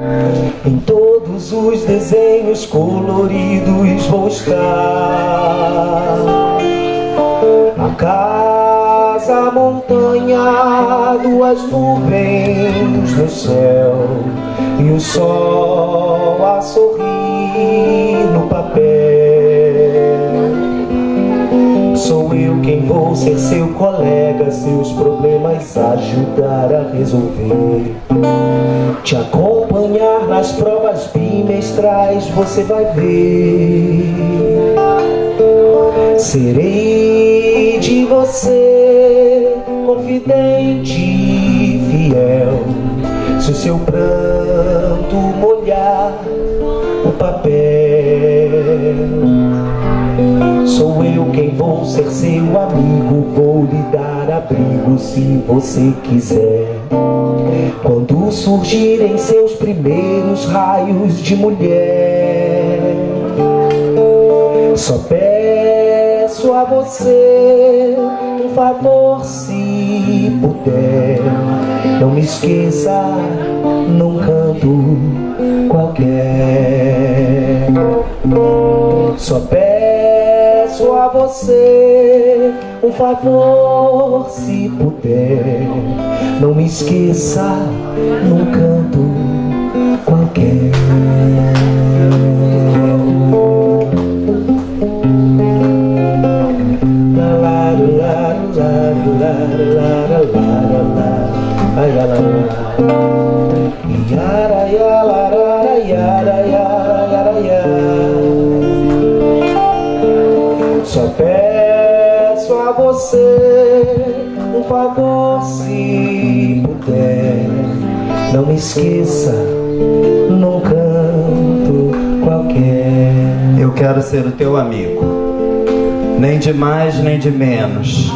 Em todos os desenhos coloridos vou estar. A casa, a montanha, duas nuvens no céu e o sol a sorrir no papel. Sou eu quem vou ser seu colega, seus problemas ajudar a resolver. Te acompanhar nas provas bimestrais, você vai ver. Serei de você, confidente e fiel, se o seu pranto molhar o papel. Sou eu quem vou ser seu amigo, vou lhe dar abrigo se você quiser. Quando surgirem seus primeiros raios de mulher, só peço a você um favor, se puder. Não me esqueça num canto qualquer. Só peço a você um favor, se puder. Não me esqueça num canto qualquer. Só peço a você um favor, se puder. Não me esqueça num canto qualquer. Eu quero ser o teu amigo, nem de mais nem de menos,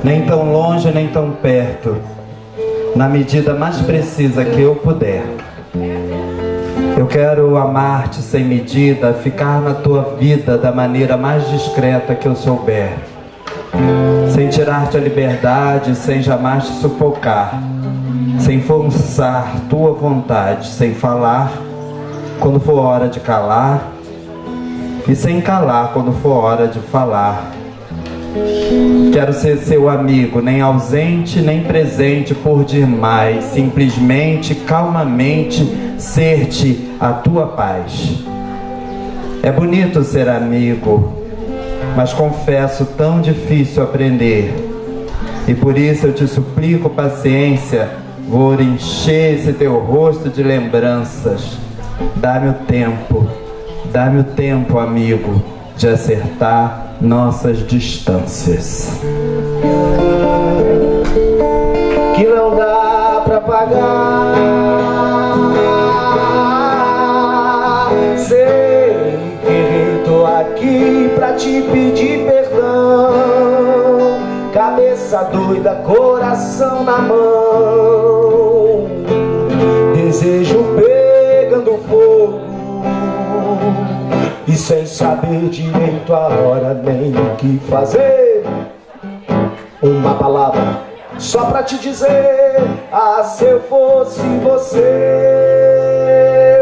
nem tão longe nem tão perto, na medida mais precisa que eu puder. Eu quero amar-te sem medida, ficar na tua vida da maneira mais discreta que eu souber, sem tirar-te a liberdade, sem jamais te sufocar, sem forçar tua vontade, sem falar quando for hora de calar e sem calar quando for hora de falar. Quero ser seu amigo, nem ausente nem presente por demais, simplesmente, calmamente, ser-te a tua paz. É bonito ser amigo, mas confesso tão difícil aprender. E por isso eu te suplico paciência, vou encher esse teu rosto de lembranças. Dá-me o tempo, amigo, de acertar nossas distâncias. Que não dá pra pagar. Sei que tô aqui pra te pedir perdão. Cabeça doida, coração na mão, desejo pegando fogo e sem saber direito a hora nem o que fazer. Uma palavra só pra te dizer: ah, se eu fosse você,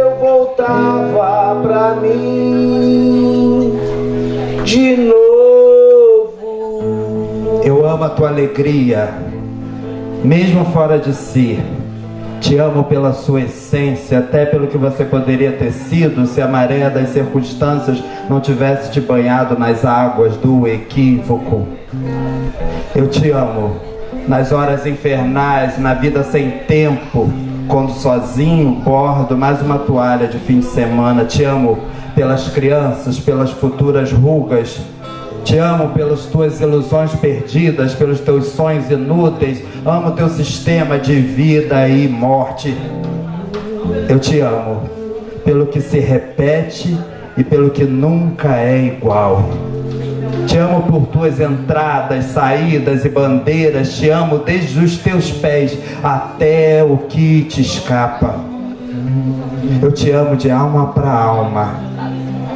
eu voltava pra mim de novo. Eu amo a tua alegria, mesmo fora de si. Te amo pela sua essência, até pelo que você poderia ter sido se a maré das circunstâncias não tivesse te banhado nas águas do equívoco. Eu te amo nas horas infernais, na vida sem tempo, quando sozinho bordo mais uma toalha de fim de semana. Te amo pelas crianças, pelas futuras rugas. Te amo pelas tuas ilusões perdidas, pelos teus sonhos inúteis. Amo teu sistema de vida e morte. Eu te amo pelo que se repete e pelo que nunca é igual. Te amo por tuas entradas, saídas e bandeiras. Te amo desde os teus pés até o que te escapa. Eu te amo de alma para alma.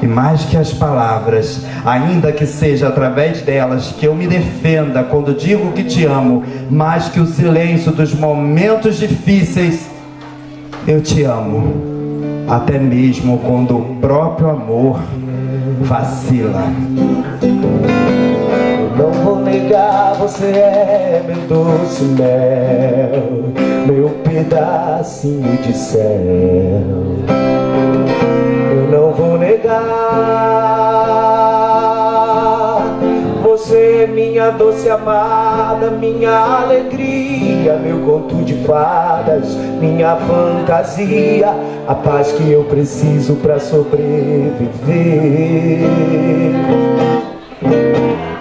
E mais que as palavras, ainda que seja através delas que eu me defenda quando digo que te amo, mais que o silêncio dos momentos difíceis, eu te amo. até mesmo quando o próprio amor vacila. Não vou negar, você é meu doce mel, meu pedacinho de céu. Eu não vou negar, você é minha doce amada, minha alegria, meu conto de fadas, minha fantasia, a paz que eu preciso pra sobreviver.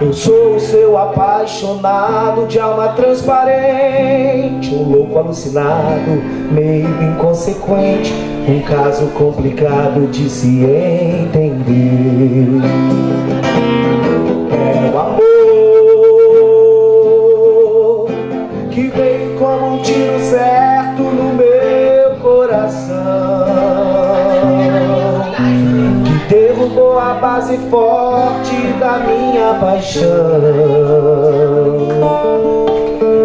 Eu sou o seu apaixonado de alma transparente, um louco alucinado, meio inconsequente, um caso complicado de se entender. É o amor que vem como um tiro certo no meu coração, que derrubou a base forte da minha paixão,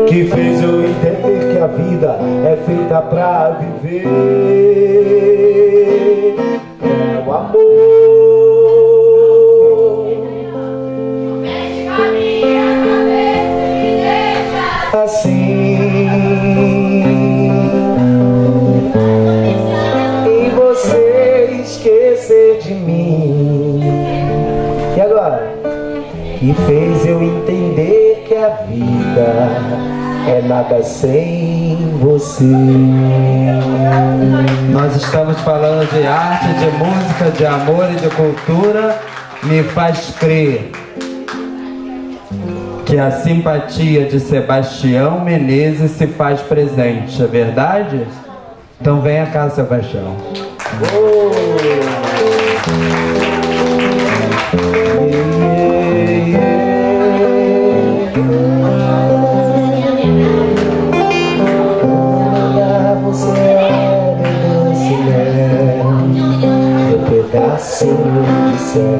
que fez eu entender que a vida é feita pra viver. É o amor assim, e você esquecer de mim. E agora? Que fez eu entender que a vida é nada sem você. Nós estamos falando de arte, de música, de amor e de cultura. Me faz crer que a simpatia de Sebastião Menezes se faz presente, é verdade? Então venha cá, Sebastião. Você é meu doce mel, meu pedacinho de céu.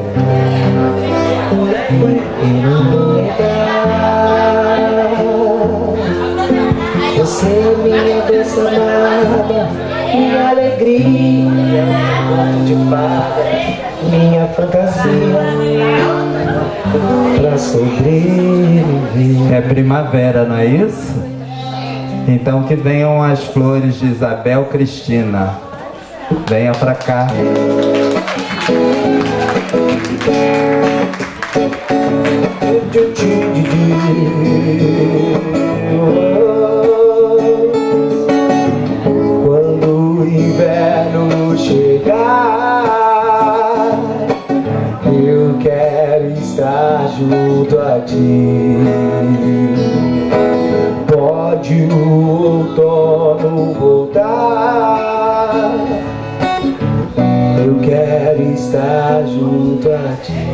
E não vou negar, você é minha doce amada, minha alegria, meu de fada, minha fantasia pra sobreviver. É primavera, não é isso? Então que venham as flores de Isabel Cristina. Venha pra cá. Quando o inverno chegar, eu quero estar junto a ti. Pode o outono voltar, eu quero estar junto a ti,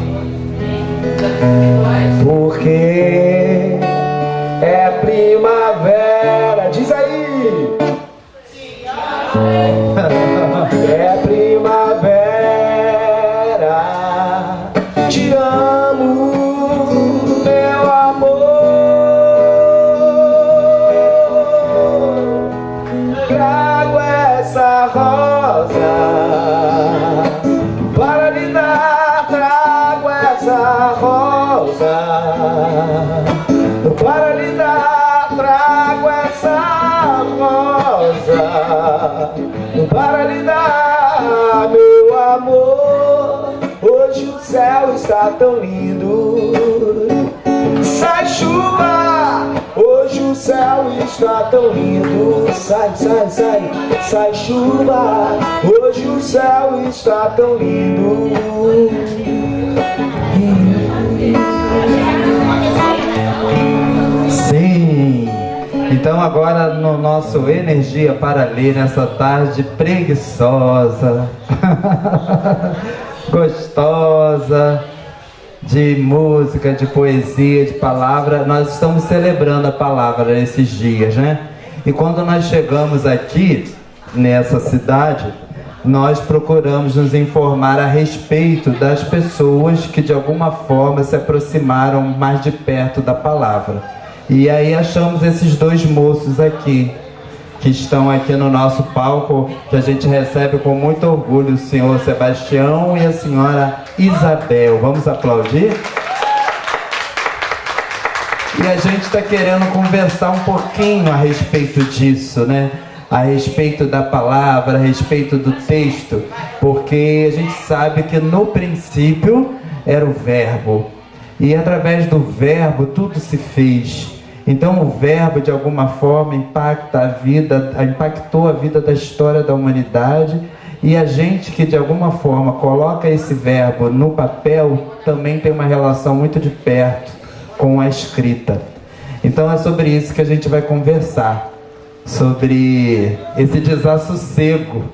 porque é primavera. Diz aí! É primavera, te amo, meu amor. Trago essa rosa para lhe dar, trago essa rosa para lhe dar, trago essa rosa para lhe dar, meu amor. Hoje o céu está tão lindo, sai chuva. Hoje o céu está tão lindo, sai, sai, sai, sai chuva. Hoje o céu está tão lindo. Sim. Então agora no nosso Energia para Ler, nessa tarde preguiçosa, gostosa, de música, de poesia, de palavra, nós estamos celebrando a palavra esses dias, né? E quando nós chegamos aqui, nessa cidade, nós procuramos nos informar a respeito das pessoas que de alguma forma se aproximaram mais de perto da palavra. E aí achamos esses dois moços aqui, que estão aqui no nosso palco, que a gente recebe com muito orgulho o senhor Sebastião e a senhora Isabel. Vamos aplaudir? E a gente está querendo conversar um pouquinho a respeito disso, né? A respeito da palavra, a respeito do texto, porque a gente sabe que no princípio era o verbo, e através do verbo tudo se fez. Então o verbo de alguma forma impactou a vida da história da humanidade, e a gente que de alguma forma coloca esse verbo no papel também tem uma relação muito de perto com a escrita. Então é sobre isso que a gente vai conversar, sobre esse desassossego.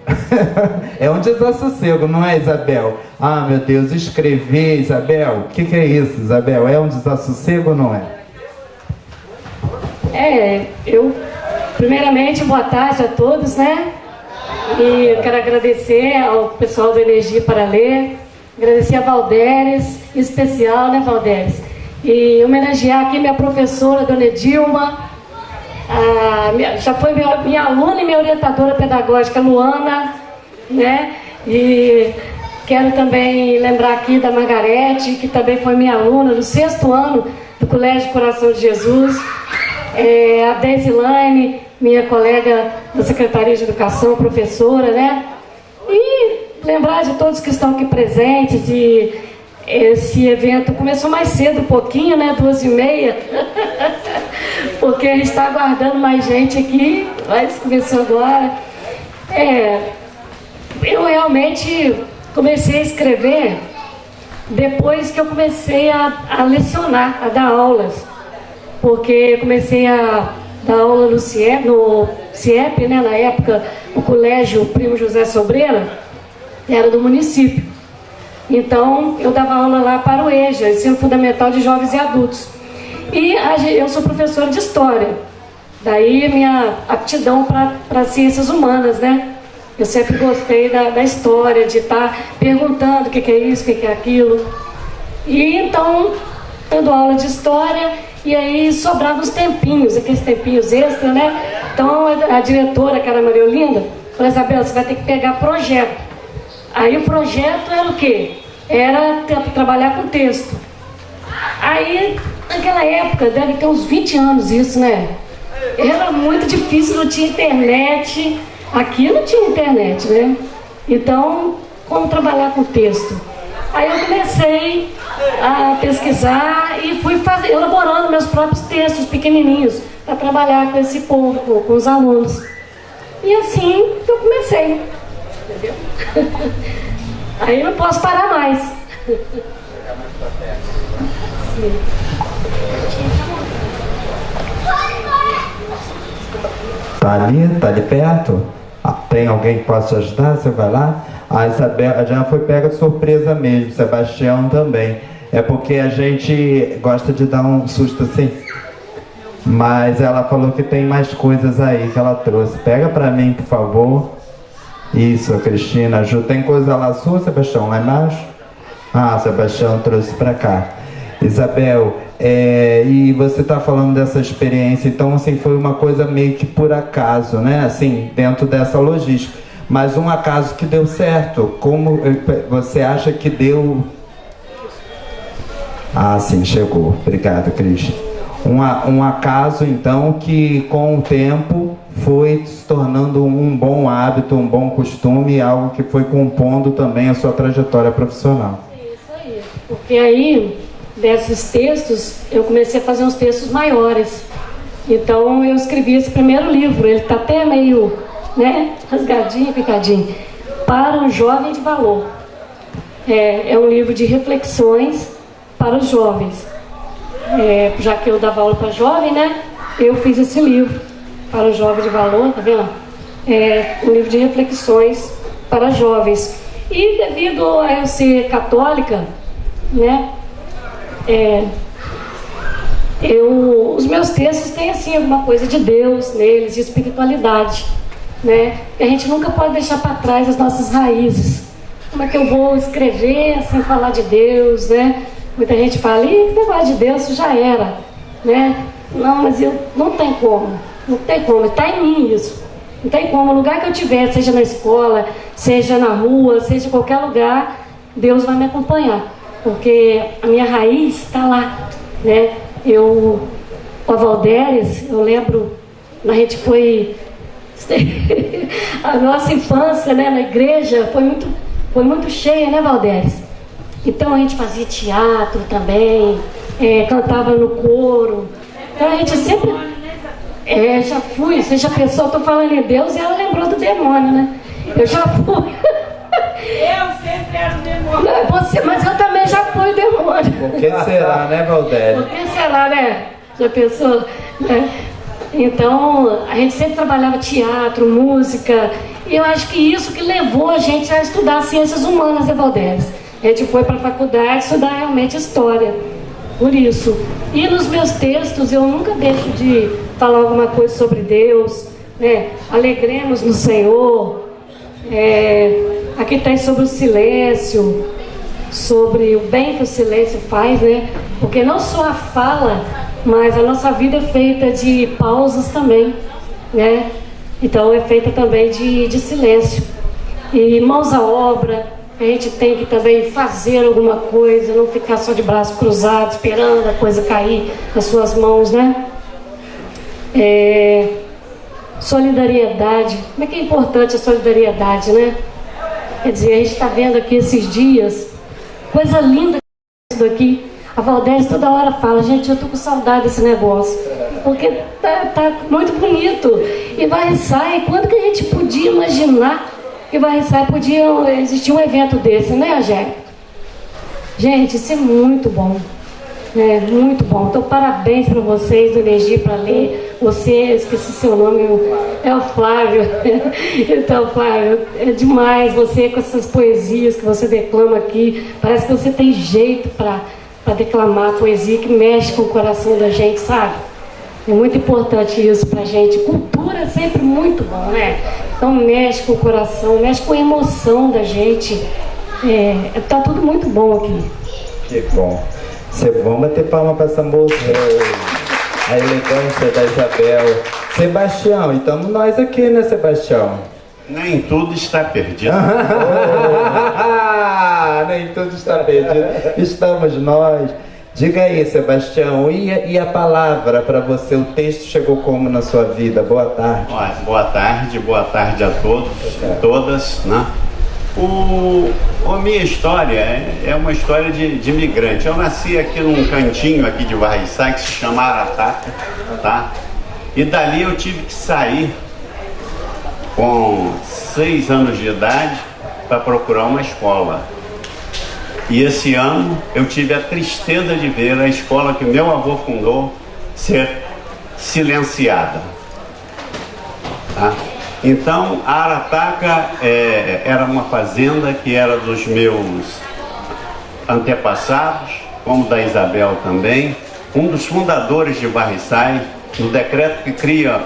É um desassossego, não é, Isabel? Ah, meu Deus, escrever, Isabel, o que é isso, Isabel? É um desassossego ou não é? Primeiramente, boa tarde a todos, né? E eu quero agradecer ao pessoal do Energia para Ler, agradecer a Valdéres, em especial, né, Valdéres? E homenagear aqui minha professora, Dona Edilma, já foi minha aluna e minha orientadora pedagógica, Luana, né? E quero também lembrar aqui da Margarete, que também foi minha aluna no 6º ano do Colégio Coração de Jesus. A Deisilane, minha colega da Secretaria de Educação, professora, né? E lembrar de todos que estão aqui presentes. E esse evento começou mais cedo um pouquinho, né? 2h30, porque a gente está aguardando mais gente aqui, mas começou agora. Eu realmente comecei a escrever depois que eu comecei a lecionar, a dar aulas. Porque eu comecei a dar aula no CIEP, né, na época, o Colégio Primo José Sobreira, era do município. Então, eu dava aula lá para o EJA, Ensino Fundamental de Jovens e Adultos. E eu sou professora de História. Daí, minha aptidão para ciências humanas, né? Eu sempre gostei da história, de estar perguntando o que é isso, o que é aquilo. E então, eu dou aula de História. E aí sobravam uns tempinhos, aqueles tempinhos extras, né? Então a diretora, que era a Maria Olinda, falou: Isabel, você vai ter que pegar projeto. Aí o projeto era o quê? Era trabalhar com texto. Aí, naquela época, deve ter uns 20 anos isso, né? Era muito difícil, não tinha internet. Aqui não tinha internet, né? Então, como trabalhar com texto? Aí eu comecei a pesquisar e fui elaborando meus próprios textos pequenininhos para trabalhar com esse povo, com os alunos. E assim eu comecei, entendeu? Aí não posso parar mais. Tá ali perto? Tem alguém que possa te ajudar? Você vai lá? A Isabel já foi pega de surpresa mesmo, Sebastião também. É porque a gente gosta de dar um susto assim. Mas ela falou que tem mais coisas aí que ela trouxe. Pega pra mim, por favor. Isso, Cristina, ajuda. Tem coisa lá sua, Sebastião, lá embaixo? Ah, Sebastião trouxe pra cá. Isabel, e você tá falando dessa experiência, então assim, foi uma coisa meio que por acaso, né? Assim, dentro dessa logística. Mas um acaso que deu certo. Como você acha que deu? Ah, sim, chegou. Obrigado, Cris. Um acaso, então, que com o tempo foi se tornando um bom hábito, um bom costume, algo que foi compondo também a sua trajetória profissional. Isso aí. Porque aí, desses textos, eu comecei a fazer uns textos maiores. Então, eu escrevi esse primeiro livro. Ele está até meio, né, rasgadinho, picadinho. Para um Jovem de Valor. É um livro de reflexões para os jovens. Já que eu dava aula para jovem, né, eu fiz esse livro para o Jovem de Valor, tá vendo? Um livro de reflexões para jovens. E devido a eu ser católica, né, os meus textos têm assim alguma coisa de Deus neles, de espiritualidade, né? E a gente nunca pode deixar para trás as nossas raízes. Como é que eu vou escrever sem falar de Deus, né? Muita gente fala: ih, que negócio de Deus, isso já era, né? Não, mas não tem como, está em mim isso. Não tem como, o lugar que eu estiver, seja na escola, seja na rua, seja em qualquer lugar, Deus vai me acompanhar, porque a minha raiz está lá, né? O Valdéres, eu lembro, a gente foi a nossa infância, né, na igreja foi muito cheia, né, Valdéres? Então a gente fazia teatro também, cantava no coro. Então a gente sempre... já fui, você já pensou, eu tô falando em Deus e ela lembrou do demônio, né? Eu já fui. Eu sempre era o demônio. Não, mas eu também já fui demônio. Por que será, né, Valdéres? Por que será, né? Já pensou? Né? Então, a gente sempre trabalhava teatro, música, e eu acho que isso que levou a gente a estudar ciências humanas, né, Valdéres? A gente foi para a faculdade estudar realmente história, por isso. E nos meus textos eu nunca deixo de falar alguma coisa sobre Deus, né? Alegremos no Senhor. Aqui está sobre o silêncio, sobre o bem que o silêncio faz, né? Porque não só a fala, mas a nossa vida é feita de pausas também, né? Então é feita também de silêncio. E mãos à obra, a gente tem que também fazer alguma coisa, não ficar só de braços cruzados, esperando a coisa cair nas suas mãos, né? Solidariedade, como é que é importante a solidariedade, né? Quer dizer, a gente está vendo aqui esses dias, coisa linda isso daqui. A Valdéres toda hora fala, gente, eu tô com saudade desse negócio, porque tá muito bonito. E Varriçai, quando que a gente podia imaginar que Varriçai podia existir um evento desse, né, Angélica? Gente, isso é muito bom. Muito bom. Então, parabéns para vocês do Energia para Ler. Você, esqueci seu nome, é o Flávio. Então, Flávio, é demais você com essas poesias que você declama aqui. Parece que você tem jeito para declamar poesia que mexe com o coração da gente, sabe? É muito importante isso pra gente. Cultura é sempre muito bom, né? Então mexe com o coração, mexe com a emoção da gente. Tá tudo muito bom aqui. Que bom. Vamos bater palma para essa moça. A elegância da Isabel. Sebastião, e estamos nós aqui, né, Sebastião? Nem tudo está perdido. Nem tudo está perdido. Estamos nós. Diga aí, Sebastião, e a palavra para você? O texto chegou como na sua vida? Boa tarde. Boa tarde a todos e todas, né? A minha história é uma história de imigrante. Eu nasci aqui num cantinho aqui de Varriçai que se chama Arataca, tá? E dali eu tive que sair com 6 anos de idade para procurar uma escola. E esse ano eu tive a tristeza de ver a escola que meu avô fundou ser silenciada. Tá? Então, a Arataca era uma fazenda que era dos meus antepassados, como da Isabel também, um dos fundadores de Varriçai, no decreto que cria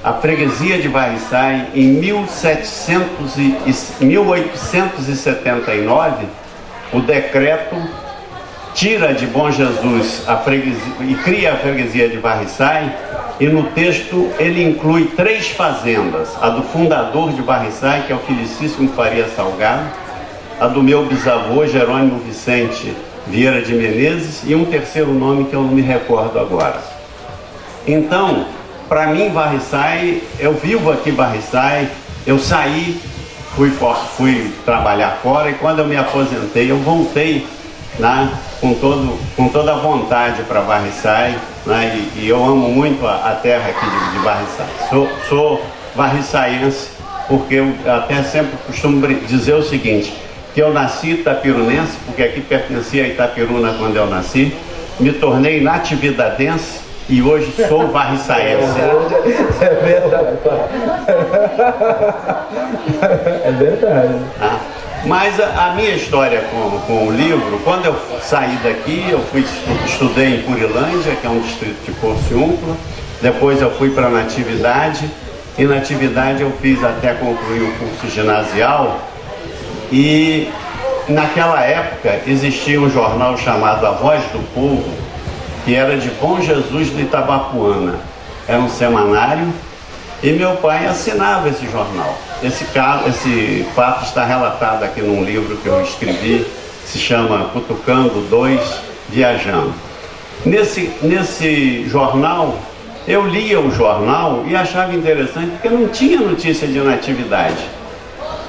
a freguesia de Varriçai em 1879, o decreto tira de Bom Jesus a freguesia e cria a freguesia de Varriçai, e no texto ele inclui 3 fazendas: a do fundador de Varriçai, que é o Felicíssimo Faria Salgado, a do meu bisavô Jerônimo Vicente Vieira de Menezes e um terceiro nome que eu não me recordo agora. Então, para mim, Varriçai, eu vivo aqui em Varriçai, eu saí, fui trabalhar fora, e quando eu me aposentei, eu voltei, né, com toda a vontade para Varriçai, né, e eu amo muito a terra aqui de Varriçai. Sou varriçaense, porque eu até sempre costumo dizer o seguinte, que eu nasci itapirunense, porque aqui pertencia a Itapiruna quando eu nasci, me tornei natividadense, e hoje sou varriçaense. É verdade. É verdade. Mas a minha história com o livro, quando eu saí daqui, eu estudei em Purilândia, que é um distrito de Porciúncula. Depois eu fui para Natividade, e Natividade eu fiz até concluir o curso ginasial. E naquela época existia um jornal chamado A Voz do Povo, que era de Bom Jesus do Itabapuana. Era um semanário E meu pai assinava esse jornal. Esse fato está relatado aqui num livro que eu escrevi, que se chama Cutucando 2, Viajando. Nesse jornal, eu lia o jornal e achava interessante, porque não tinha notícia de natividade.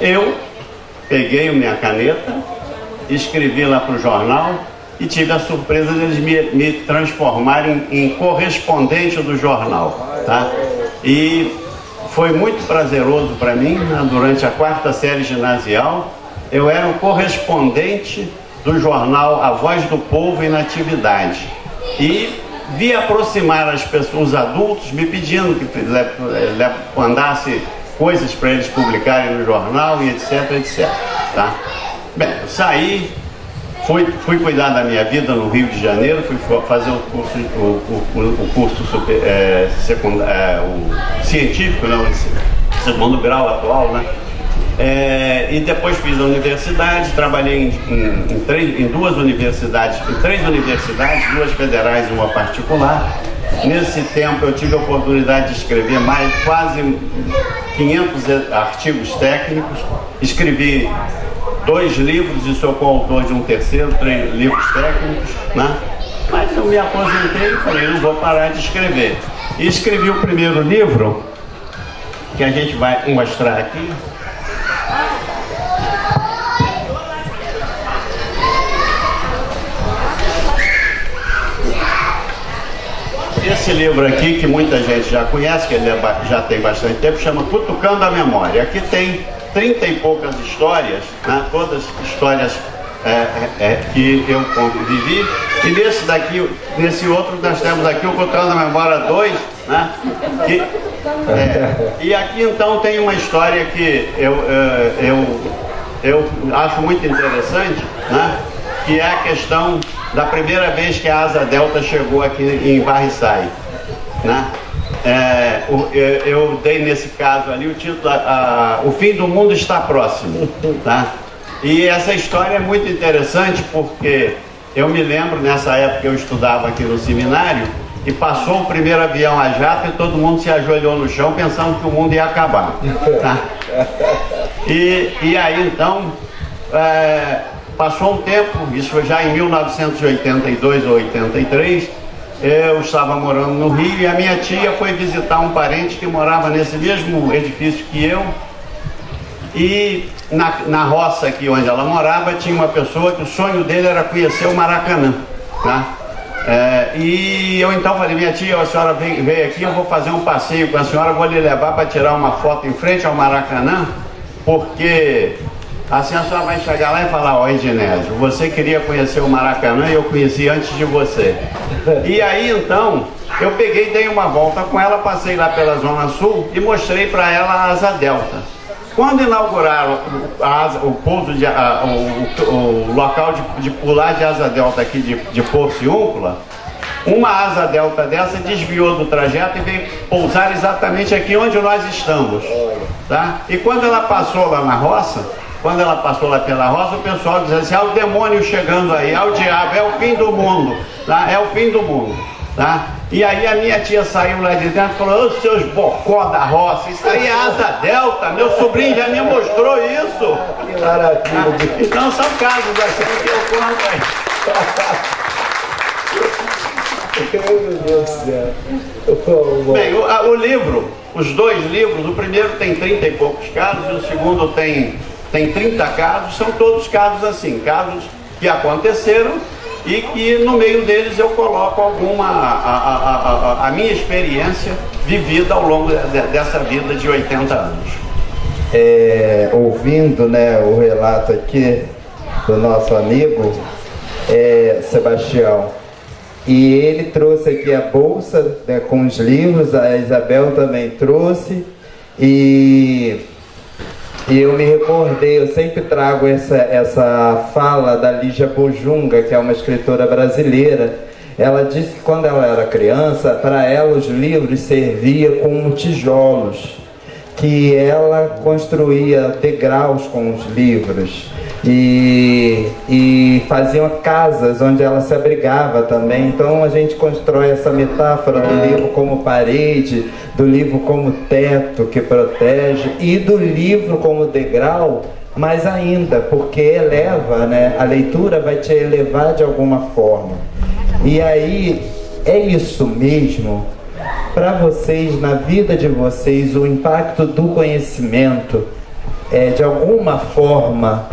Eu peguei minha caneta, escrevi lá para o jornal e tive a surpresa de eles me transformarem em correspondente do jornal, tá? E foi muito prazeroso para mim, né? Durante a 4ª série ginasial, eu era o correspondente do jornal A Voz do Povo em Natividade. E vi aproximar as pessoas, os adultos, me pedindo que mandasse coisas para eles publicarem no jornal e etc, etc. Tá? Bem, eu saí, fui cuidar da minha vida no Rio de Janeiro, fui fazer o curso científico, né, o segundo grau atual, né? E depois fiz a universidade, trabalhei em 2 universidades, em 3 universidades, 2 federais e uma particular. Nesse tempo eu tive a oportunidade de escrever quase 500 artigos técnicos, escrevi 2 livros e sou coautor de um terceiro, 3 livros técnicos, né? Mas eu me aposentei e falei, não vou parar de escrever. E escrevi o primeiro livro, que a gente vai mostrar aqui. Esse livro aqui, que muita gente já conhece, que ele já tem bastante tempo, chama Cutucando a Memória. Aqui tem 30 e poucas histórias, né? Todas histórias que eu vivi. E nesse outro nós temos aqui o Cutucando a Memória 2, né? E aqui então tem uma história que eu acho muito interessante, né? Que é a questão da primeira vez que a Asa Delta chegou aqui em Varriçai, né? Eu dei nesse caso ali o título O Fim do Mundo Está Próximo, tá? E essa história é muito interessante porque eu me lembro, nessa época eu estudava aqui no seminário e passou o primeiro avião a jato e todo mundo se ajoelhou no chão pensando que o mundo ia acabar, tá? E aí então passou um tempo, isso foi já em 1982 ou 83, eu estava morando no Rio e a minha tia foi visitar um parente que morava nesse mesmo edifício que eu. E na roça aqui onde ela morava tinha uma pessoa que o sonho dele era conhecer o Maracanã, tá? E eu então falei, minha tia, a senhora veio aqui, eu vou fazer um passeio com a senhora, vou lhe levar para tirar uma foto em frente ao Maracanã, porque assim a senhora vai chegar lá e falar, ó, Edinésio, você queria conhecer o Maracanã e eu conheci antes de você. E aí então, eu peguei, dei uma volta com ela, passei lá pela Zona Sul e mostrei para ela a Asa Delta. Quando inauguraram o local de pular de Asa Delta aqui de Porciúncula, uma Asa Delta dessa desviou do trajeto e veio pousar exatamente aqui onde nós estamos, tá? E quando ela passou lá na roça, quando ela passou lá pela roça, o pessoal dizia assim, o demônio chegando aí, o diabo, é o fim do mundo, tá? É o fim do mundo, tá? E aí a minha tia saiu lá de dentro e falou, ô seus bocó da roça, isso aí é Asa Delta, meu sobrinho já me mostrou isso. Que maravilha. Então são casos assim que eu conto aí. Meu Deus do céu. Bem, o livro, os 2 livros, o primeiro tem 30 e poucos casos e o segundo tem 30 casos, são todos casos assim, casos que aconteceram e que no meio deles eu coloco a minha experiência vivida ao longo dessa vida de 80 anos. Ouvindo, né, o relato aqui do nosso amigo Sebastião, e ele trouxe aqui a bolsa, né, com os livros, a Isabel também trouxe, e eu me recordei, eu sempre trago essa fala da Lígia Bojunga, que é uma escritora brasileira. Ela disse que quando ela era criança, para ela os livros serviam como tijolos, que ela construía degraus com os livros. e faziam casas onde ela se abrigava também. Então a gente constrói essa metáfora do livro como parede, do livro como teto que protege e do livro como degrau, mais ainda, porque eleva, né? A leitura vai te elevar de alguma forma. E aí é isso mesmo. Para vocês, na vida de vocês, o impacto do conhecimento de alguma forma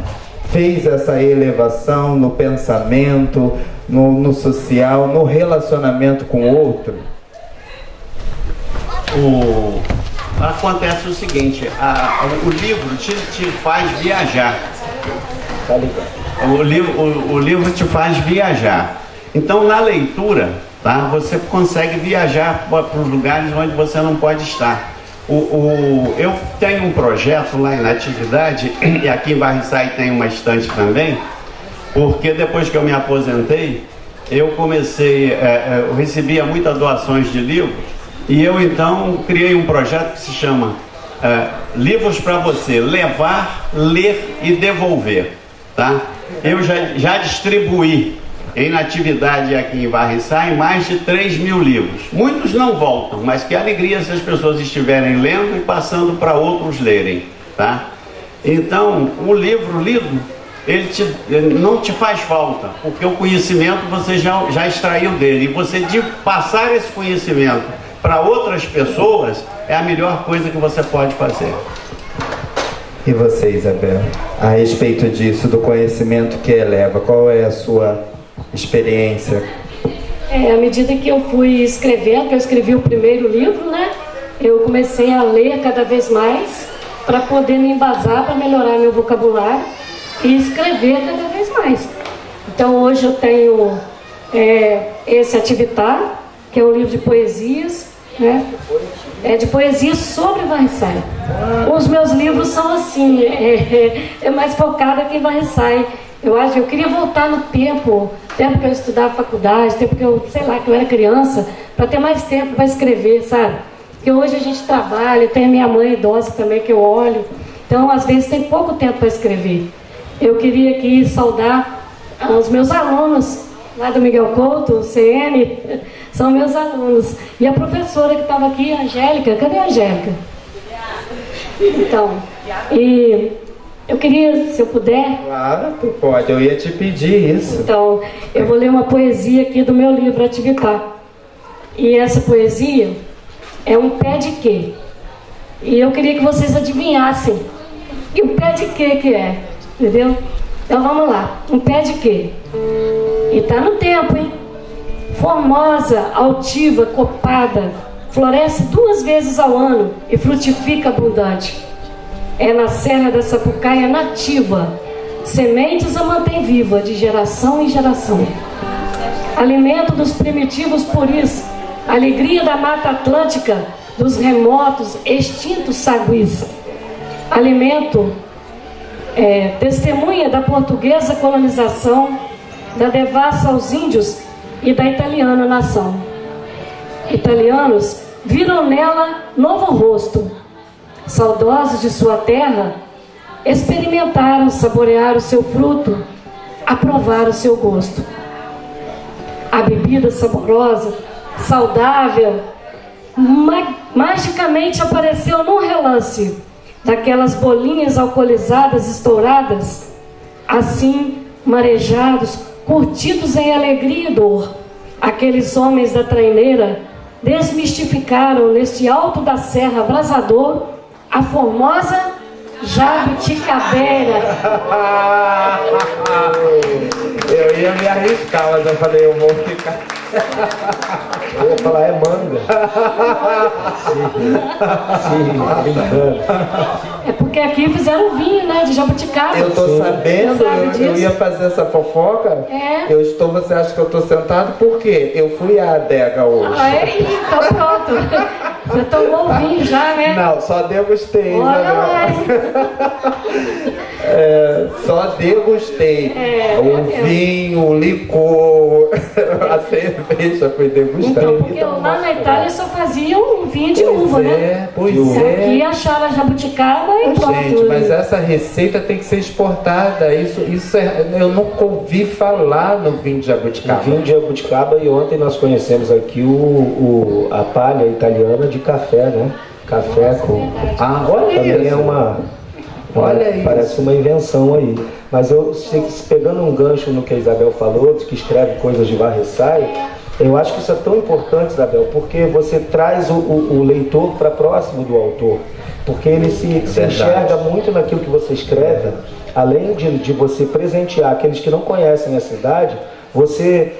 fez essa elevação no pensamento, no social, no relacionamento com o outro? Acontece o seguinte, o livro te faz viajar. Tá ligado? O livro te faz viajar. Então, na leitura, tá, você consegue viajar para os lugares onde você não pode estar. Eu tenho um projeto lá em Natividade, e aqui em Varriçai tem uma estante também, porque depois que eu me aposentei, eu comecei, eu recebia muitas doações de livros, e eu então criei um projeto que se chama Livros para Você, Levar, Ler e Devolver. Tá? Eu já distribuí em Natividade aqui em Varriçai mais de 3.000 livros. Muitos não voltam, mas que alegria se as pessoas estiverem lendo e passando para outros lerem, tá? Então, o livro lido, ele não te faz falta, porque o conhecimento você já extraiu dele, e você de passar esse conhecimento para outras pessoas é a melhor coisa que você pode fazer. E você, Isabel, a respeito disso, do conhecimento que eleva, qual é a sua experiência? À medida que eu fui escrevendo, que eu escrevi o primeiro livro, né? Eu comecei a ler cada vez mais para poder me embasar, para melhorar meu vocabulário e escrever cada vez mais. Então hoje eu tenho esse Ativitar, que é um livro de poesias, né? De poesias sobre Varriçai. Os meus livros são assim, mais focado aqui em Varriçai. Eu queria voltar no tempo que eu estudava faculdade, tempo que eu era criança, para ter mais tempo para escrever, sabe? Porque hoje a gente trabalha, tem a minha mãe idosa também que eu olho, então às vezes tem pouco tempo para escrever. Eu queria aqui saudar os meus alunos lá do Miguel Couto, o CN, são meus alunos. E a professora que estava aqui, a Angélica, cadê a Angélica? Então, e eu queria, se eu puder... Claro, tu pode, eu ia te pedir isso. Então, eu vou ler uma poesia aqui do meu livro Ativitar. E essa poesia é um pé de quê? E eu queria que vocês adivinhassem. E o pé de quê que é? Entendeu? Então vamos lá. Um pé de quê? E tá no tempo, hein? Formosa, altiva, copada, floresce 2 vezes ao ano e frutifica abundante. É na serra da Sapucaia nativa, sementes a mantém viva de geração em geração. Alimento dos primitivos puris, alegria da Mata Atlântica, dos remotos, extintos saguis. Alimento, testemunha da portuguesa colonização, da devassa aos índios e da italiana nação. Italianos viram nela novo rosto. Saudosos de sua terra, experimentaram saborear o seu fruto, aprovar o seu gosto. A bebida saborosa, saudável, magicamente apareceu num relance daquelas bolinhas alcoolizadas estouradas, assim marejados, curtidos em alegria e dor. Aqueles homens da traineira desmistificaram neste alto da serra abrasador a formosa jabuticabeira. Eu ia me arriscar, mas eu falei, eu vou ficar. Eu ia falar, é manga. Sim, É porque aqui fizeram vinho, né, de jabuticaba. Eu tô sabendo, eu ia fazer essa fofoca. Eu estou, você acha que eu tô sentado? Por quê? Eu fui à adega hoje. Então pronto. Você tomou o vinho já, né? Não, só degustei. Olha lá. Só degustei. O vinho, o licor, a cerveja foi degustada. Então, porque lá na Itália só faziam vinho de uva, né? Pois Aqui acharam a jabuticaba e pronto. Gente, mas essa receita tem que ser exportada. Isso eu nunca ouvi falar no vinho de jabuticaba. O vinho de jabuticaba, e ontem nós conhecemos aqui a palha italiana de café, né? Café com... Olha também isso. Olha isso. Parece uma invenção aí. Mas pegando um gancho no que a Isabel falou, de que escreve coisas de varre e sai, eu acho que isso é tão importante, Isabel, porque você traz o leitor para próximo do autor. Porque ele se enxerga muito naquilo que você escreve, além de você presentear aqueles que não conhecem a cidade. Você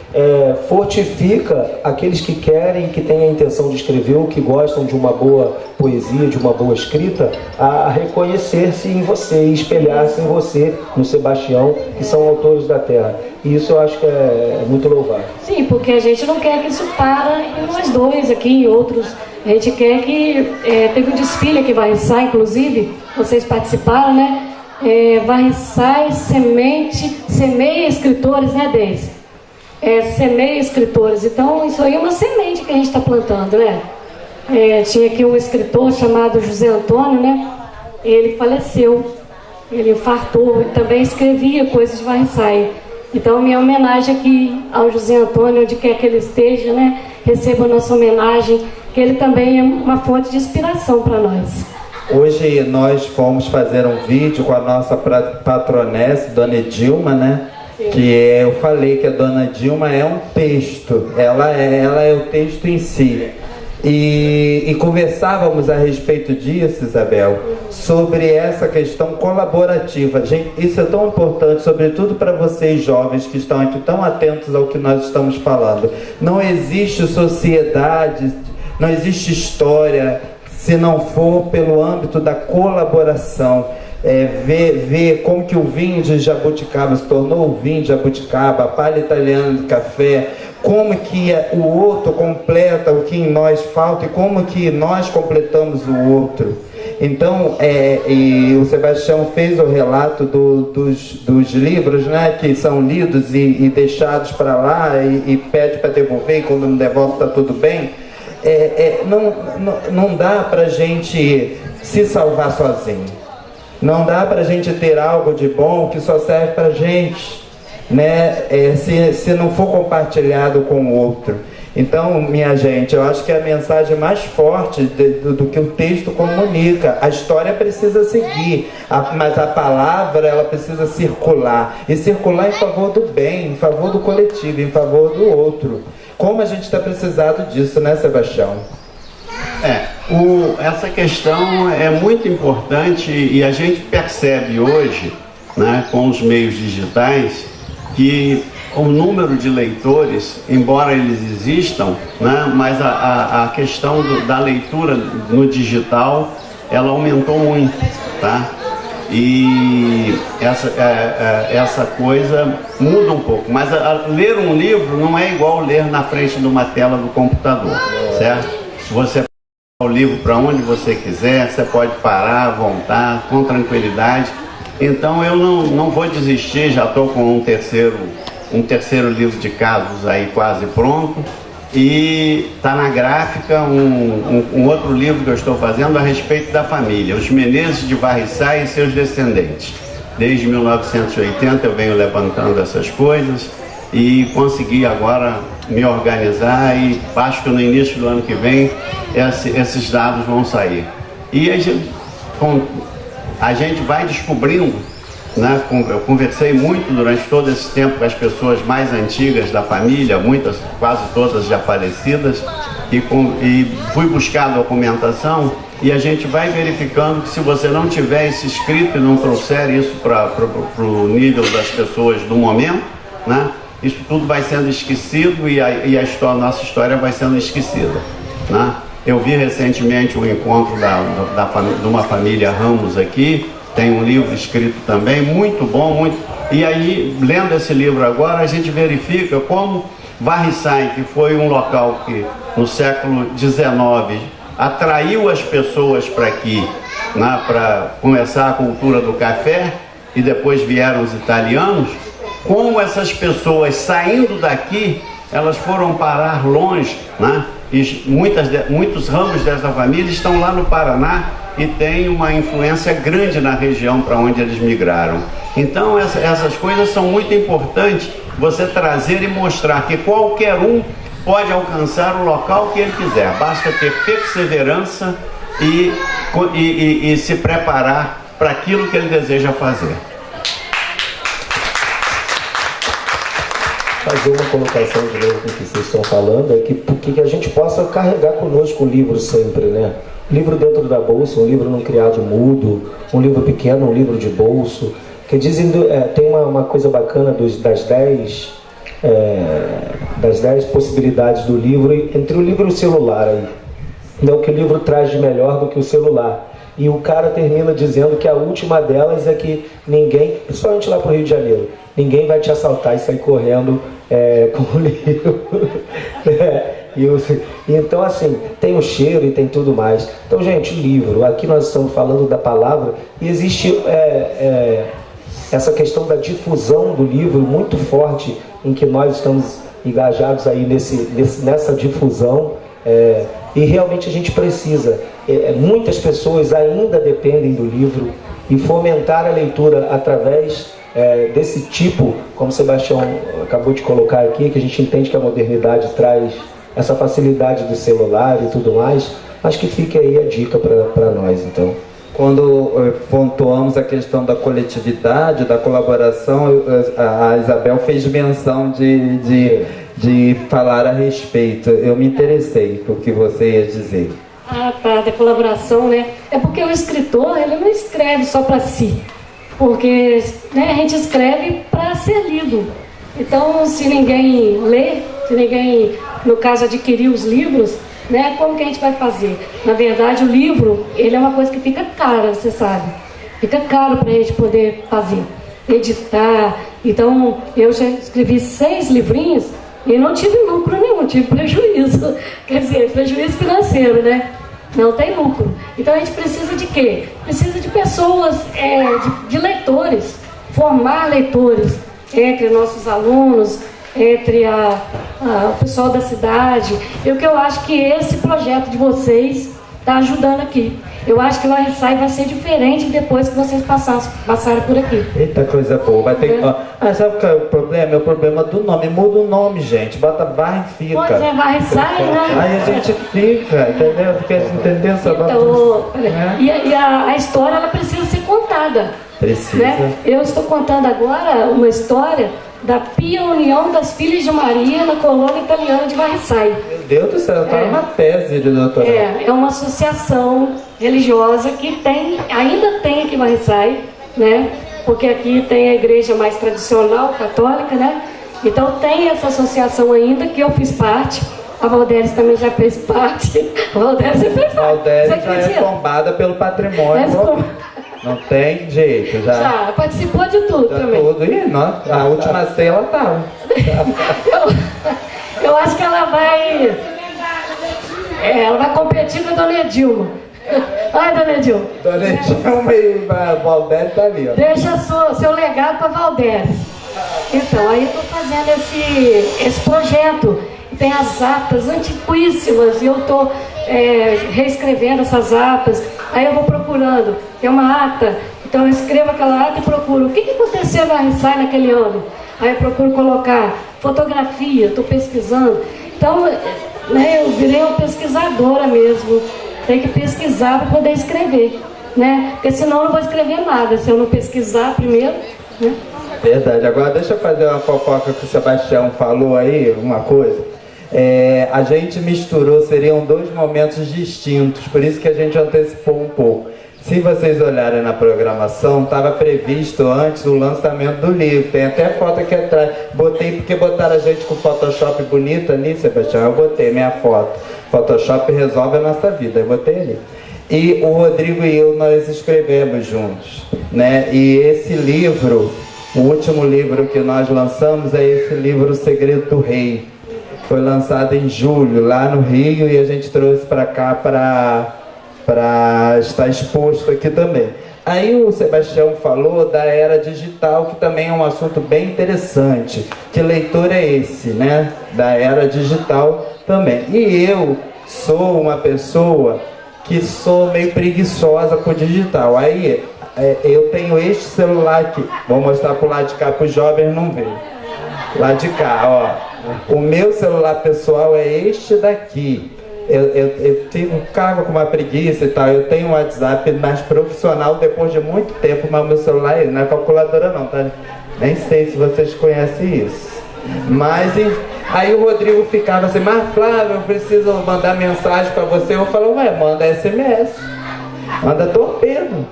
fortifica aqueles que querem, que têm a intenção de escrever, ou que gostam de uma boa poesia, de uma boa escrita, a reconhecer-se em você e espelhar-se em você, no Sebastião, que são autores da terra. E isso eu acho que é muito louvável. Sim, porque a gente não quer que isso para em nós dois aqui, em outros. A gente quer que... teve um desfile aqui, vai sair, inclusive, vocês participaram, né? Vai sair semeia escritores, né, Deise? Semeia escritores. Então isso aí é uma semente que a gente está plantando, né? Tinha aqui um escritor chamado José Antônio, né? Ele faleceu, ele infartou, e também escrevia coisas de Varriçai. Então minha homenagem aqui ao José Antônio, onde quer que ele esteja, né? Receba a nossa homenagem, que ele também é uma fonte de inspiração para nós. Hoje nós fomos fazer um vídeo com a nossa patronessa, Dona Edilma, né? Que eu falei que a Dona Dilma é um texto, ela é o texto em si. E conversávamos a respeito disso, Isabel, sobre essa questão colaborativa. Gente, isso é tão importante, sobretudo para vocês jovens que estão aqui tão atentos ao que nós estamos falando. Não existe sociedade, não existe história se não for pelo âmbito da colaboração. Ver como que o vinho de jabuticaba se tornou o vinho de jabuticaba, a palha italiana de café, como que o outro completa o que em nós falta e como que nós completamos o outro. Então, e o Sebastião fez o relato dos livros, né, que são lidos e deixados para lá e pede para devolver, e quando não devolve está tudo bem. Não dá para a gente se salvar sozinho. Não dá para a gente ter algo de bom que só serve para a gente, né? Se não for compartilhado com o outro. Então, minha gente, eu acho que é a mensagem mais forte do que o texto comunica. A história precisa seguir, mas a palavra ela precisa circular. E circular em favor do bem, em favor do coletivo, em favor do outro. Como a gente está precisado disso, né, Sebastião? Essa questão é muito importante e a gente percebe hoje, né, com os meios digitais, que o número de leitores, embora eles existam, né, mas a questão da leitura no digital, ela aumentou muito, tá? E essa coisa muda um pouco, mas ler um livro não é igual ler na frente de uma tela do computador, certo? Você o livro para onde você quiser, você pode parar à vontade, com tranquilidade. Então eu não vou desistir, já estou com um terceiro livro de casos aí quase pronto, e está na gráfica um outro livro que eu estou fazendo a respeito da família, os Menezes de Varriçai e seus descendentes. Desde 1980 eu venho levantando essas coisas e consegui agora me organizar e acho que no início do ano que vem esses dados vão sair. E a gente vai descobrindo, né? Eu conversei muito durante todo esse tempo com as pessoas mais antigas da família, quase todas já falecidas, e fui buscar a documentação, e a gente vai verificando que se você não tiver isso escrito e não trouxer isso para o nível das pessoas do momento, né? Isso tudo vai sendo esquecido e a nossa história vai sendo esquecida, né? Eu vi recentemente um encontro de uma família Ramos aqui, tem um livro escrito também, muito bom, e aí, lendo esse livro agora, a gente verifica como Varriçai, que foi um local que no século XIX atraiu as pessoas para aqui, né, para começar a cultura do café, e depois vieram os italianos, como essas pessoas saindo daqui, elas foram parar longe, né? E muitos ramos dessa família estão lá no Paraná e tem uma influência grande na região para onde eles migraram. Então essas coisas são muito importantes, você trazer e mostrar que qualquer um pode alcançar o local que ele quiser, basta ter perseverança e se preparar para aquilo que ele deseja fazer. Fazer uma colocação de novo com o que vocês estão falando, é que a gente possa carregar conosco o livro sempre, né? Um livro dentro da bolsa, um livro num criado mudo, um livro pequeno, um livro de bolso, que dizem, tem uma coisa bacana das 10 possibilidades do livro, entre o livro e o celular aí. Não, o que o livro traz de melhor do que o celular. E o cara termina dizendo que a última delas é que ninguém, principalmente lá pro Rio de Janeiro, ninguém vai te assaltar e sair correndo com o livro. Então, assim, tem o cheiro e tem tudo mais. Então, gente, livro, aqui nós estamos falando da palavra, e existe essa questão da difusão do livro muito forte, em que nós estamos engajados aí nessa difusão, e realmente a gente precisa. Muitas pessoas ainda dependem do livro, e fomentar a leitura através desse tipo, como o Sebastião acabou de colocar aqui, que a gente entende que a modernidade traz essa facilidade do celular e tudo mais. Acho que fica aí a dica para nós, então. Quando pontuamos a questão da coletividade, da colaboração, a Isabel fez menção de falar a respeito. Eu me interessei por que você ia dizer. Ah, tá, da colaboração, né? É porque o escritor, ele não escreve só para si, porque, né, a gente escreve para ser lido. Então, se ninguém lê, se ninguém, no caso, adquirir os livros, né, como que a gente vai fazer? Na verdade, o livro, ele é uma coisa que fica cara, você sabe. Fica caro para a gente poder fazer, editar. Então, eu já escrevi 6 livrinhos e não tive lucro nenhum, tive prejuízo. Quer dizer, prejuízo financeiro, né? Não tem lucro. Então, a gente precisa de quê? Precisa de pessoas, de leitores, formar leitores entre nossos alunos, entre o pessoal da cidade. E o que eu acho que esse projeto de vocês está ajudando aqui. Eu acho que o RSAI vai ser diferente depois que vocês passarem por aqui. Eita, coisa boa. Vai ter sabe qual é o problema? É o problema do nome. Muda o nome, gente. Bota barra e fica. Pois é, RSAI, né? Aí a gente fica, entendeu? Quer entender? E a história, ela precisa ser contada. Precisa. Né? Eu estou contando agora uma história da Pia União das Filhas de Maria na colônia italiana de Varriçai. Meu Deus do céu, tá uma tese de doutorado. É uma associação religiosa que ainda tem aqui em Varriçai, né? Porque aqui tem a igreja mais tradicional, católica, né? Então tem essa associação ainda, que eu fiz parte. A Valdéres também já fez parte. A Valdéres já fez parte. Valdéres já é tombada pelo patrimônio. Não tem jeito, já participou de tudo também. Tudo. E a última ceia ela estava. Eu acho que ela vai competir com a Dona Edilma. Ai, Dona Edilma. Dona Edilma e a Valdéres tá ali, ó. Deixa seu legado para Valdéres. Então, aí eu estou fazendo esse projeto. Tem as atas antiquíssimas e eu estou reescrevendo essas atas. Aí eu vou procurando, tem uma ata, então eu escrevo aquela ata e procuro o que aconteceu na RSAI naquele ano. Aí eu procuro colocar fotografia, estou pesquisando. Então, né, eu virei uma pesquisadora mesmo. Tem que pesquisar para poder escrever, né? Porque senão eu não vou escrever nada, se eu não pesquisar primeiro, né? Verdade. Agora deixa eu fazer uma fofoca que o Sebastião falou aí, uma coisa. A gente misturou, seriam 2 momentos distintos, por isso que a gente antecipou um pouco. Se vocês olharem na programação, estava previsto antes o lançamento do livro. Tem até foto aqui atrás. Botei porque botaram a gente com Photoshop bonito ali, Sebastião. Eu botei minha foto. Photoshop resolve a nossa vida. Eu botei ali. E o Rodrigo e eu, nós escrevemos juntos, né? E esse livro, o último livro que nós lançamos é esse livro, O Segredo do Rei. Foi lançado em julho, lá no Rio, e a gente trouxe para cá para estar exposto aqui também. Aí o Sebastião falou da era digital, que também é um assunto bem interessante. Que leitor é esse, né? da era digital também. E eu sou uma pessoa que sou meio preguiçosa com o digital. Aí eu tenho este celular aqui, vou mostrar pro lado de cá para os jovens não verem. Lá de cá, ó. O meu celular pessoal é este daqui. Eu ficava com uma preguiça e tal. Eu tenho um WhatsApp mais profissional depois de muito tempo, mas o meu celular não é calculadora não, tá? Nem sei se vocês conhecem isso. Mas aí o Rodrigo ficava assim, mas Flávio, eu preciso mandar mensagem para você. Eu falo, ué, manda SMS, manda torpedo.